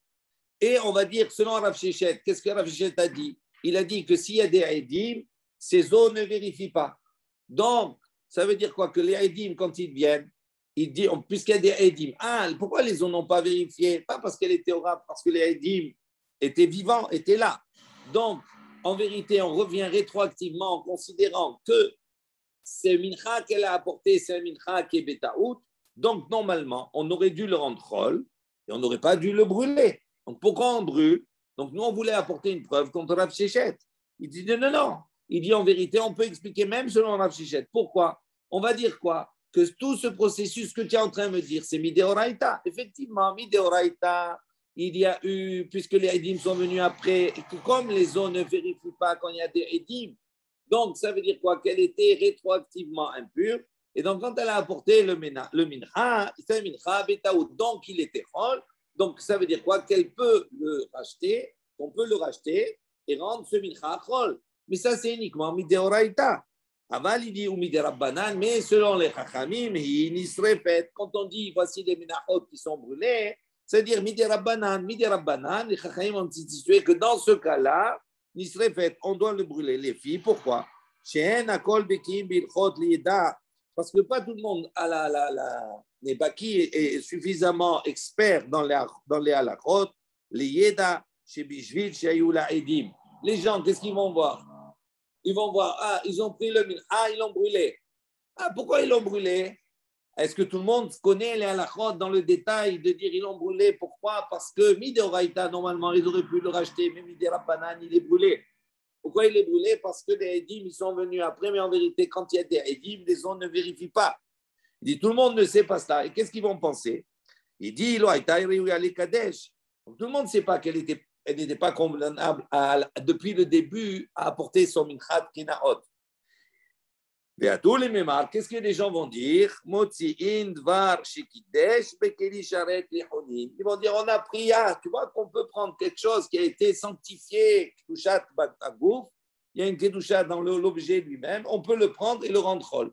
et on va dire selon Rav Shechet, qu'est-ce que Rav Shechet a dit? Il a dit que s'il y a des Haïdim, ces eaux ne vérifient pas. Donc, ça veut dire quoi? Que les Haïdim, quand ils viennent, ils disent, puisqu'il y a des Haïdim, pourquoi les eaux n'ont pas vérifié? Pas parce qu'elle était orale, parce que les Haïdim était vivant, était là. Donc, en vérité, on revient rétroactivement en considérant que c'est mincha qu'elle a apporté, c'est un mincha qui est betaout. Donc, normalement, on aurait dû le rendre chol et on n'aurait pas dû le brûler. Donc, pourquoi on brûle? Donc, nous, on voulait apporter une preuve contre Rav Shechet. Il dit non. Il dit en vérité, on peut expliquer même selon Rav Shechet. Pourquoi? On va dire quoi? Que tout ce processus que tu es en train de me dire, c'est Mideoraita. Effectivement, Mideoraita. Il y a eu, puisque les Haïdim sont venus après, et que comme les eaux ne vérifient pas quand il y a des Haïdim, donc ça veut dire quoi? Qu'elle était rétroactivement impure. Et donc quand elle a apporté le minha, c'est un minha betaout, donc il était chol. Donc ça veut dire quoi? Qu'elle peut le racheter, qu'on peut le racheter et rendre ce minha chol. Mais ça c'est uniquement mideoraita. Aval il dit ou miderabbanan, mais selon les chachamim, il serait fait. Quand on dit voici des minachot qui sont brûlés, c'est-à-dire, midi rabbanan, les chachamim ont institué que dans ce cas-là, serait fait, on doit le brûler, les filles. Pourquoi? Parce que pas tout le monde les baki est suffisamment expert dans les halachot, les yeda, chez Bishvil, chez Ayula Edim. Les gens, qu'est-ce qu'ils vont voir? Ils vont voir, ils ont pris le min, ils l'ont brûlé. Pourquoi ils l'ont brûlé? Est-ce que tout le monde connaît les halachot dans le détail de dire ils l'ont brûlé? Pourquoi? Parce que Mideoraïta, normalement, ils auraient pu le racheter, mais Miderabanan, il est brûlé. Pourquoi il est brûlé? Parce que les Edim, ils sont venus après, mais en vérité, quand il y a des Edim, les gens ne vérifient pas. Il dit tout le monde ne sait pas cela. Et qu'est-ce qu'ils vont penser? Il dit donc, tout le monde ne sait pas qu'elle n'était pas condamnable depuis le début à apporter son minchat kinaot. Et à tous les mémars, qu'est-ce que les gens vont dire? Ils vont dire, on a pris, tu vois qu'on peut prendre quelque chose qui a été sanctifié, kedushat batagouf, il y a une kedusha dans l'objet lui-même, on peut le prendre et le rendre chol.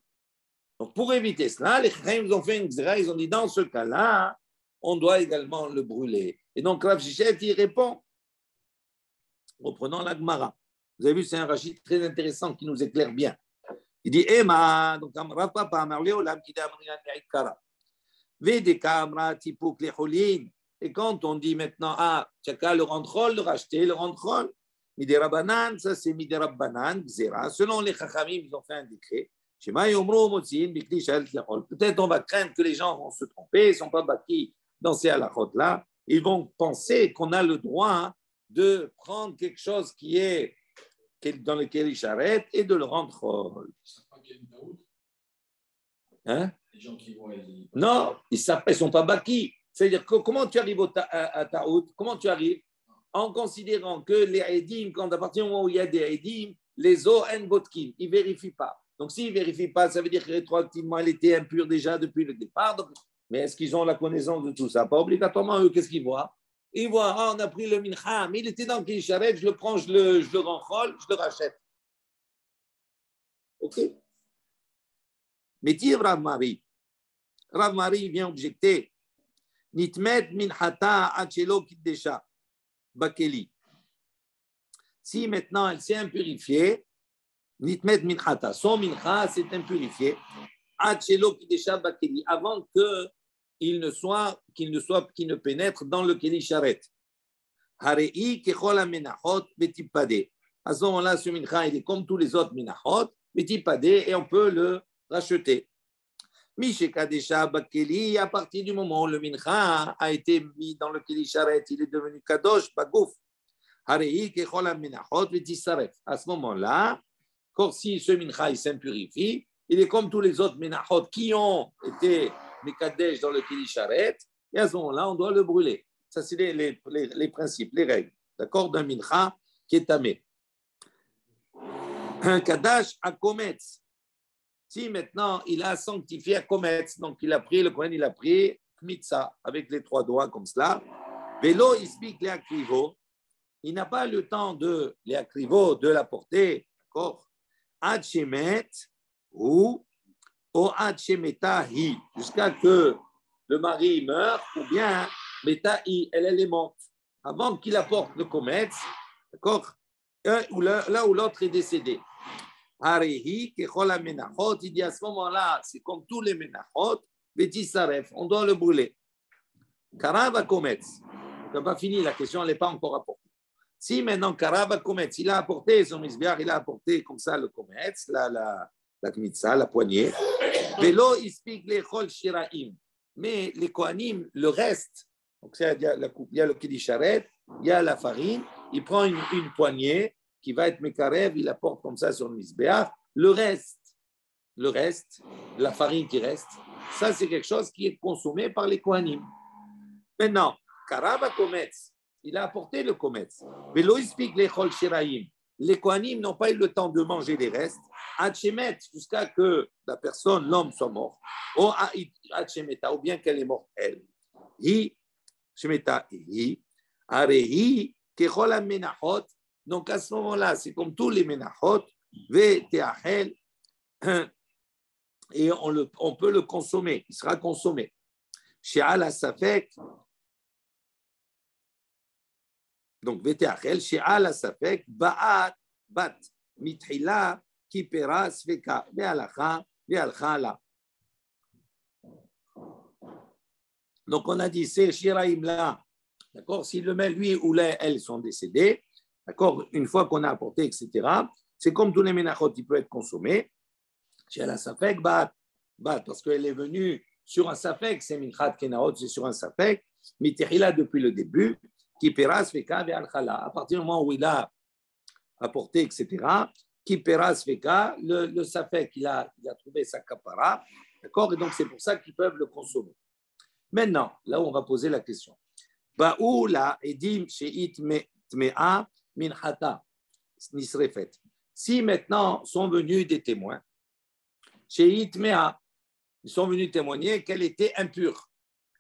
Donc pour éviter cela, les Chachamim ont fait une xéra, ils ont dit, dans ce cas-là, on doit également le brûler. Et donc Rav Shichet, il répond, reprenant la Gemara. Vous avez vu, c'est un rachid très intéressant qui nous éclaire bien. Il dit, Emma, donc Rav Papa Amar Leolam qui d'Amrian Me'ikara. Vedeka Amra Tipuk Lecholin. Et quand on dit maintenant, tu as qu'à le rendre chol, le racheter, le rendre chol, Miderabanan, ça c'est Miderabanan, Xéra. Selon les Chachamim, ils ont fait un décret. Peut-être on va craindre que les gens vont se tromper, ils ne sont pas bâtis dans ces halachot-là. Ils vont penser qu'on a le droit de prendre quelque chose qui est dans lequel ils charrettent et de le rendre chol. Hein?
Les gens qui voient,
non, ils ne sont pas bâtis. C'est-à-dire que comment tu arrives à Taout? Comment tu arrives? En considérant que les Edim, quand à partir du moment où il y a des Edim, les O.N. Botkin, ils ne vérifient pas. Donc, s'ils ne vérifient pas, ça veut dire que rétroactivement, elle était impure déjà depuis le départ. Donc, mais est-ce qu'ils ont la connaissance de tout ça? Pas obligatoirement, eux, qu'est-ce qu'ils voient? Ils voient, on a pris le mincha, mais il était dans le Kilisharet, je le prends, je le rends chol, je le rachète. OK? Mais dit Rav Mari vient objecter. Nitmet minhata achelo kiddesha bakeli. Si maintenant elle s'est impurifiée, Nitmet minchata. Son mincha s'est impurifié. Achelo kiddesha bakeli. Avant qu'il ne pénètre dans le keli sharet. Harei kechol amenachot betipade. À ce moment-là, ce mincha, il est comme tous les autres minachot, betipade, et on peut le racheter. Mishekadesha bakeli, à partir du moment où le mincha a été mis dans le keli sharet, il est devenu kadosh bagouf. Harei kechol amenachot betisaref. À ce moment-là, si ce mincha il s'impurifie, il est comme tous les autres minachot qui ont été mekadesh dans le keli sharet, et à ce moment-là, on doit le brûler. Ça, c'est les principes, les règles, d'accord, d'un mincha qui est tamé. Un kadash à kometz. Si maintenant il a sanctifié à kometz, donc il a pris, le Kohen, il a pris kmitza avec les 3 doigts comme cela. Vélo, il explique les akrivo. Il n'a pas le temps de les akrivo, de la porter, d'accord? Ad shemet ou ad shemeta hi, jusqu'à que le mari meure, ou bien meta hi, elle est morte. Avant qu'il apporte le kometz, d'accord? Là où l'autre est décédé. Harehi, kechol amenachot, il dit à ce moment-là, c'est comme tous les menachot, betisaref, on doit le brûler. Karava kometz. On n'a pas fini, la question, elle n'est pas encore apportée. Si maintenant Karava kometz, il a apporté son misbeach, il a apporté comme ça le kometz, la kmitza, la poignée. Velo ispik lechol shiraim. Mais les kohanim, le reste, donc il y a le keli sharet, il y a la farine, il prend une poignée qui va être mekarev, il apporte comme ça sur le misbeach. Le reste, la farine qui reste, ça c'est quelque chose qui est consommé par les kohanim. Maintenant, karava kometz, il a apporté le kometz. Velo ispik lechol shiraim. Les kohanim n'ont pas eu le temps de manger les restes, jusqu'à que la personne, l'homme, soit mort, ou bien qu'elle est morte, elle. Donc à ce moment-là, c'est comme tous les menachot, et on peut le consommer, il sera consommé. Chez Al Safek, donc Veteachel, chez Al Safek, Ba'at, Bat, Mitrila, Kipera, Sveka, Ve'alacha, Ve'alchala. Donc on a dit, c'est Shiraim là, d'accord, si le mec, lui ou elle sont décédés, d'accord, une fois qu'on a apporté, etc., c'est comme tous les menachot, il peut être consommé. Chez la Safek, Bat, parce qu'elle est venue sur un safek, c'est Minchat Kenaot, c'est sur un safek, Mitechila depuis le début, qui peras feka ve'alchala. À partir du moment où il a apporté, etc., qui peras feka, le safek, il a trouvé sa kapara, d'accord? Et donc c'est pour ça qu'ils peuvent le consommer. Maintenant, là où on va poser la question. Ba'ula edim she'it tme'a minchata nisrefet. Si maintenant sont venus des témoins, she'it tme'a, ils sont venus témoigner qu'elle était impure.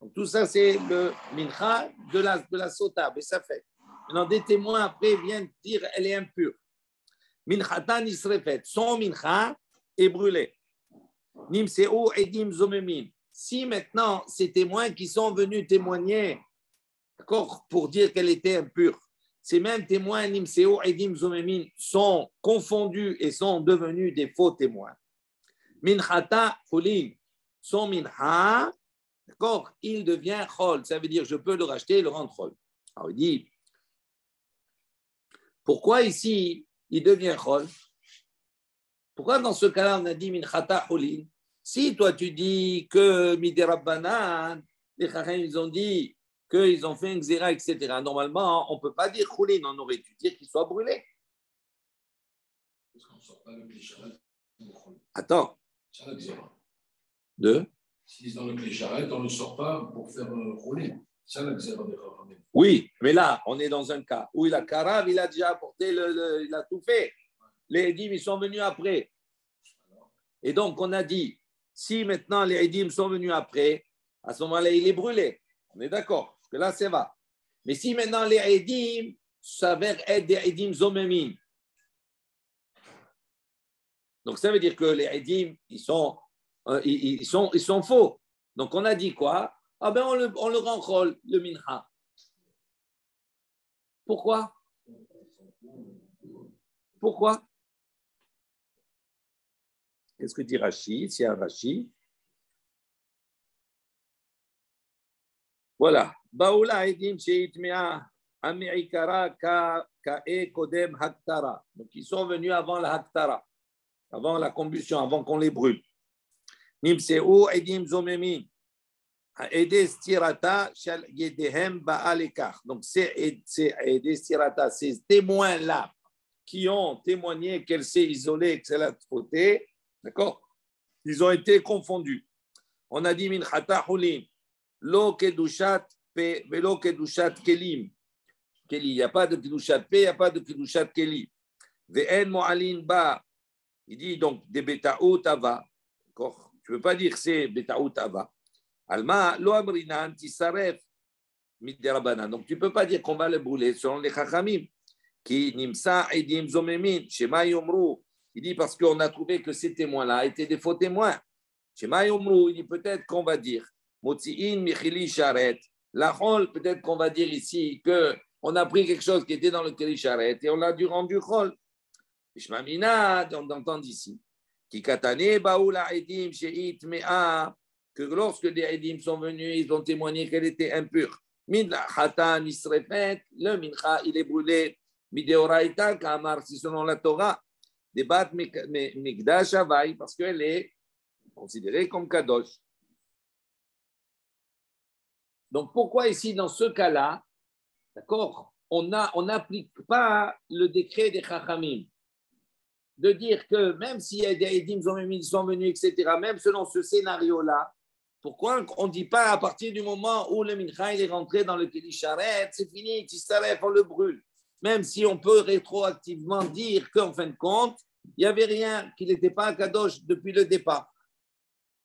Donc tout ça, c'est le mincha de la sota, mais ça fait. Maintenant, des témoins après viennent dire qu'elle est impure. Minchata nisrefet, son mincha est brûlé. Nimseu edim zomemim. Si maintenant ces témoins qui sont venus témoigner, d'accord, pour dire qu'elle était impure, ces mêmes témoins nimseu edim zomemim sont confondus et sont devenus des faux témoins. Minchata chulin, son mincha, d'accord, il devient chol. Ça veut dire je peux le racheter et le rendre chol. Alors il dit, pourquoi ici il devient chol? Pourquoi dans ce cas-là on a dit minchata chulin? Si toi tu dis que Midei Rabbanan, les Chachamim ils ont dit qu'ils ont fait un xéra, etc. Normalement, on ne peut pas dire chulin, on aurait dû dire qu'il soit brûlé.
Parce qu'on ne sort pas le Klécharet.
Attends.
C'est un xéra.
Deux.
Si dans le Klécharet, on ne sort pas pour faire rouler. C'est un xéra des Chachamim.
Oui, mais là, on est dans un cas où il a Karav, il a déjà apporté, il a tout fait. Les Edim, ils sont venus après. Et donc, on a dit, si maintenant les Edim sont venus après, à ce moment-là, il est brûlé. On est d'accord, parce que là, ça va. Mais si maintenant les Edim s'avèrent être des Edim Zomemim, donc ça veut dire que les Edim, ils sont faux. Donc, on a dit quoi? Ah ben, on le rend chol, le mincha. Pourquoi? Pourquoi? Qu'est-ce que dit Rashi? C'est un Rashi. Voilà. Baoula edim sheitmea amerikara ka'e kodem haktara. Donc ils sont venus avant la haktara, avant la combustion, avant qu'on les brûle. Nimseu edim zomemin. Ede stirata shal yedehem ba'alekar. Donc c'est ede stirata, ces témoins-là qui ont témoigné qu'elle s'est isolée, que c'est la fautée. D'accord? Ils ont été confondus. On a dit minchata hulin, lo kedushat pe, velo kedushat kelim. Keli, il n'y a pas de kedushat pe, il n'y a pas de kedushat kelim. Ve'en mo'alin ba. Il dit donc des betaout ava. D'accord? Tu ne peux pas dire c'est betaout ava. Alma lo amrinan tisaref midei Rabbanan. Donc tu ne peux pas dire qu'on va le brûler selon les chachamim. Qui nimsa edim zomemin shema yomru. Il dit parce qu'on a trouvé que ces témoins-là étaient des faux témoins. Shema Yomru, il dit peut-être qu'on va dire Motzi'in Michili Sharet. La Chol, peut-être qu'on va dire ici qu'on a pris quelque chose qui était dans le Keli Sharet et on l'a dû rendre Chol. Shmamina, on entend ici. Kikatane Baoula Edim Sheit Mea, que lorsque des Edim sont venus, ils ont témoigné qu'elle était impure. Min Hatan Isrefet, le Mincha, il est brûlé. Mideoraita, Kamar, si selon la Torah. Débat Mikdash Havai, parce qu'elle est considérée comme Kadosh. Donc pourquoi ici, dans ce cas-là, d'accord, on n'applique pas le décret des Chachamim, de dire que même s'il y a des Edim Zomemim sont venus, etc., même selon ce scénario-là, pourquoi on ne dit pas à partir du moment où le Mincha est rentré dans le Keli Sharet, c'est fini, Tisaref, on le brûle. Même si on peut rétroactivement dire qu'en fin de compte, il n'y avait rien, qu'il n'était pas un Kadosh depuis le départ.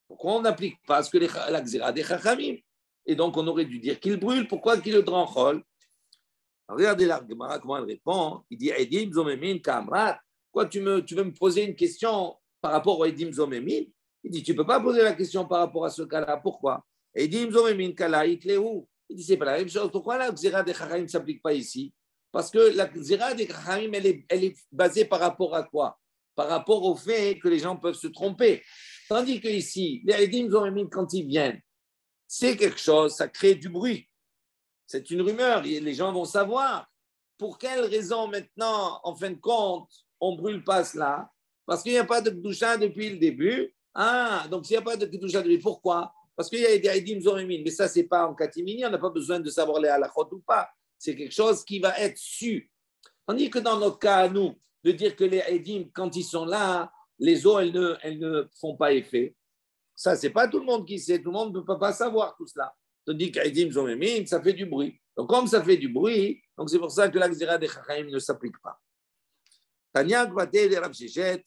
Pourquoi on n'applique pas ce que la Xéra des Chachamim? Et donc, on aurait dû dire qu'il brûle. Pourquoi qu'il le dranchol? Regardez la Gemara, comment elle répond. Il dit Edim Zomemin Kamrat. Quoi, tu veux me poser une question par rapport au Edim Zomemin? Il dit tu ne peux pas poser la question par rapport à ce cas-là. Pourquoi? Edim Zomemin Kala Itlehu. Il dit c'est pas la même chose. Pourquoi la Xéra des Chachamim ne s'applique pas ici? Parce que la Xéra des Chachamim, elle est basée par rapport à quoi? Par rapport au fait que les gens peuvent se tromper. Tandis que ici, les Edim Zomemim, quand ils viennent, c'est quelque chose, ça crée du bruit. C'est une rumeur, les gens vont savoir. Pour quelle raison maintenant, en fin de compte, on ne brûle pas cela? Parce qu'il n'y a pas de Kedusha depuis le début. Ah, donc s'il n'y a pas de Kedusha depuis, pourquoi? Parce qu'il y a des Eidim Zorémin, mais ça, ce n'est pas en catimini, on n'a pas besoin de savoir les halachot ou pas. C'est quelque chose qui va être su. Tandis que dans notre cas, à nous, de dire que les Eidim, quand ils sont là, les eaux, elles ne font pas effet. Ça, ce n'est pas tout le monde qui sait. Tout le monde ne peut pas savoir tout cela. Tandis que Eidim Zorémin, ça fait du bruit. Donc, comme ça fait du bruit, donc c'est pour ça que la Xéra des Chachaim ne s'applique pas. Tanya Gvaté de Rav Shechet,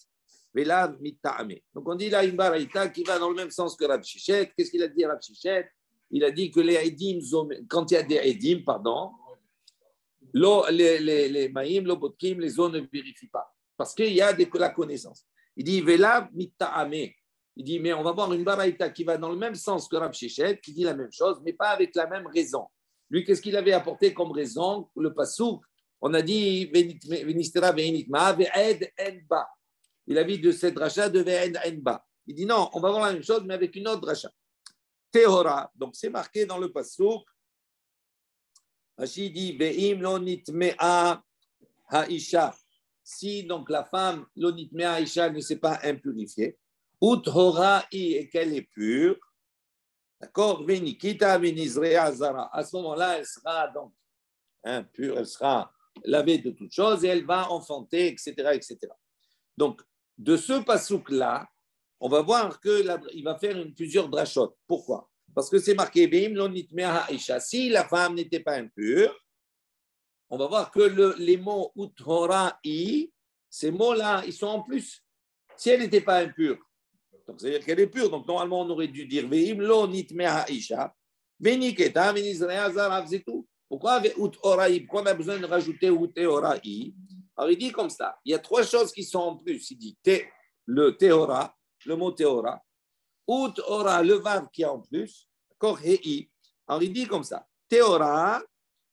Velav Mitta'ame. Donc, on dit là une baraïta qui va dans le même sens que Rav Shechet. Qu'est-ce qu'il a dit Rav Shechet? Il a dit que les Eidim, quand il y a des Eidim, pardon, les Maïm, les Botkim, les eaux ne vérifient pas. Parce qu'il y a la connaissance. Il dit Velav Mitta'ame. Il dit, mais on va voir une baraïta qui va dans le même sens que Rav Shechet, qui dit la même chose, mais pas avec la même raison. Lui, qu'est-ce qu'il avait apporté comme raison? Le pasouk, on a dit Venistera ve'enitma ve'ed enba. Il a vu de cette dracha de ve'ed enba. Il dit non, on va voir la même chose, mais avec une autre dracha. Tehora, donc c'est marqué dans le pasouk. Rashi dit ve'im lo nitmea ha'isha. Si donc la femme lo nitmea ha'isha ne s'est pas impurifiée, ut hora et qu'elle est pure. D'accord? Venikita, venizrea zara. À ce moment-là, elle sera donc impure, elle sera lavée de toutes choses et elle va enfanter, etc., etc. Donc, de ce pasouk-là, on va voir qu'il va faire plusieurs drachot. Pourquoi? Parce que c'est marqué Beim lo nitmea ha'isha. Si la femme n'était pas impure, on va voir que les mots ut hora i, ces mots-là, ils sont en plus. Si elle n'était pas impure, donc, c'est-à-dire qu'elle est pure. Donc, normalement, on aurait dû dire Ve'im lo nitmea isha, ve'niketa, ve'nizrea zarav, c'est tout. Pourquoi ve'ut ora'i? Pourquoi on a besoin de rajouter ut ora'i? Alors, il dit comme ça. Il y a trois choses qui sont en plus. Il dit le théora, le mot théora, ut ora, le vav qui est en plus, d'accord, hei. Alors, il dit comme ça. Théora,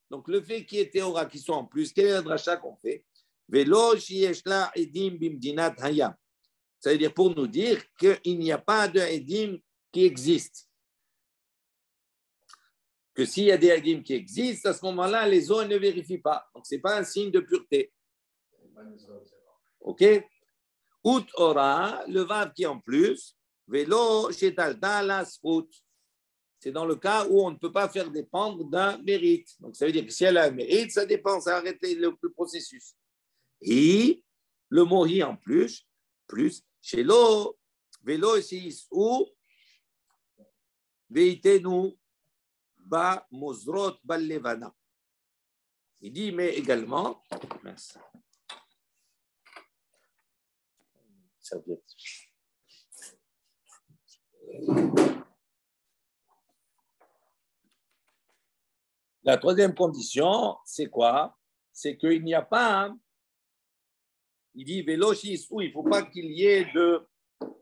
donc le fait qu'il y ait théora qui sont en plus, quel est le dracha qu'on fait? Ve'lo shieshla edim bimdinat hayam. Ça veut dire pour nous dire qu'il n'y a pas de Edim qui existe. Que s'il y a des Edim qui existent, à ce moment-là, les eaux ne vérifient pas. Donc, ce n'est pas un signe de pureté. OK? Out ora, le vav qui est en plus, velo shetalta lasfut. C'est dans le cas où on ne peut pas faire dépendre d'un mérite. Donc, ça veut dire que si elle a un mérite, ça dépend, ça arrête le processus. Et le mot hi en plus, chez l'eau, vélo ici, ou veitenu ba mozrot ballevana. Il dit, mais également, merci. La troisième condition, c'est quoi? C'est qu'il n'y a pas. Il dit Vélochis, où il ne faut pas qu'il y ait de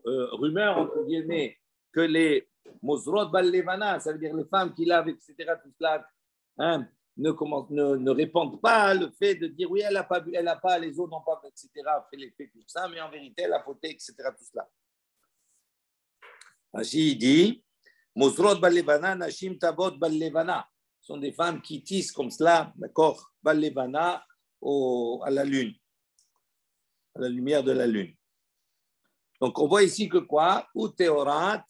rumeurs, entre guillemets, que les Mozrot Ballevana, ça veut dire les femmes qui lavent, etc., tout cela, ne répandent pas le fait de dire oui, elle n'a pas bu, elle n'a pas, les eaux n'ont pas, etc., fait l'effet, tout ça, mais en vérité, elle a fauté, etc., tout cela. Ainsi, il dit Mozrot Ballevana, Nashim Tabot Ballevana. Ce sont des femmes qui tissent comme cela, d'accord, Ballevana à la lune. À la lumière de la lune. Donc, on voit ici que quoi? Ou théora,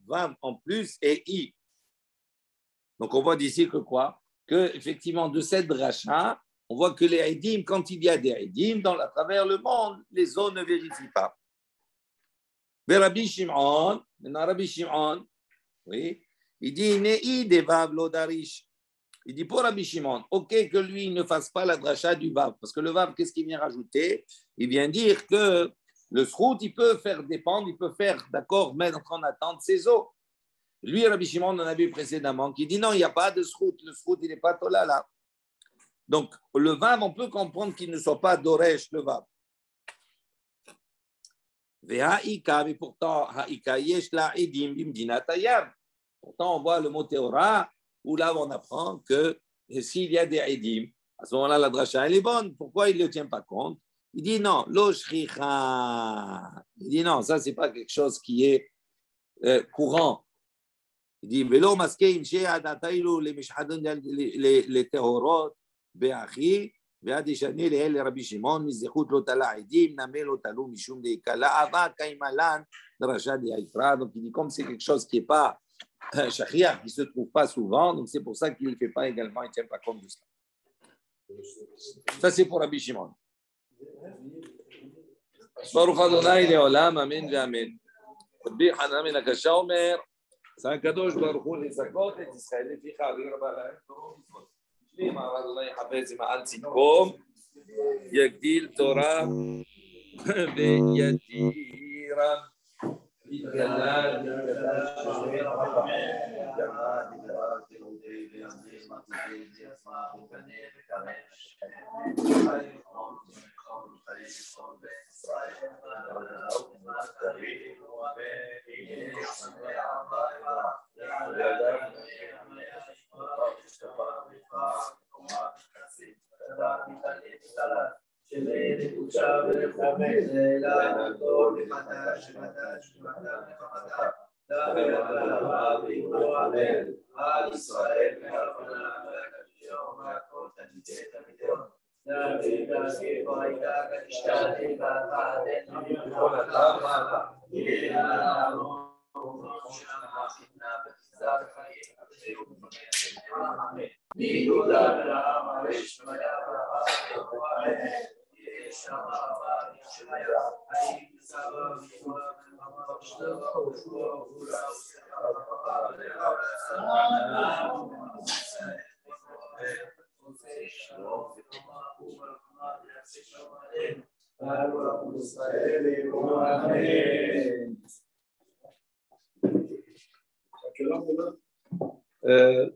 va en plus et i. Donc, on voit d'ici que quoi? Que, effectivement, de cette dracha, on voit que les Eidim, quand il y a des Eidim, à travers le monde, les eaux ne vérifient pas. Mais Rabbi Shimon, oui, il dit, Nei devav lo darish. Il dit pour Rabbi Shimon, ok que lui ne fasse pas la dracha du vav, parce que le vav, qu'est-ce qu'il vient rajouter? Il vient dire que le srout, il peut faire dépendre, il peut faire, d'accord, mettre en attente ses eaux. Lui, Rabbi Shimon, on en a vu précédemment, qui dit non, il n'y a pas de srout, le srout, il n'est pas tola là. Donc, le vav, on peut comprendre qu'il ne soit pas doresh, le vav. Mais pourtant, pourtant, on voit le mot théora, où là, on apprend que s'il y a des Eidim, à ce moment-là, la dracha, elle est bonne. Pourquoi il ne le tient pas compte? Il dit non, lo shricha. Il dit non, ça, ce n'est pas quelque chose qui est courant. Il dit, velo maskein she'adatailu le mishhadun le tehorot be'achi ve'adishani le'el Rabbi Shimon mizechut lo tala Eidim namel lo talu mishum deikala ava kaimalan dracha de haifra. Donc, il dit, comme c'est quelque chose qui n'est pas shachriach qui ne se trouve pas souvent, donc c'est pour ça qu'il ne le fait pas également, il ne tient pas compte de cela. Ça, c'est pour Rabbi Shimon. Baruch Adonai le'olam, amen ve'amen. Rabbi Hanan ben Akasha omer, c'est un kadosh baruch hu lezakot et Israël leficha v'yirba la'hem torah u'mitzvot. Shli ma'ar Adonai yachafez ma'al tzidkom, yagdil Torah ve'yadiram.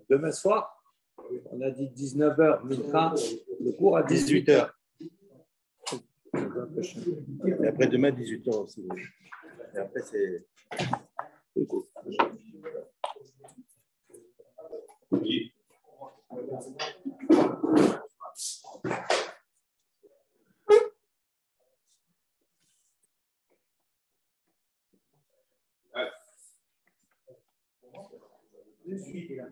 Demain soir, on a dit 19h, le cours à 18h.
Et après demain, 18h aussi. Et après, c'est. Oui.
Le suite est là.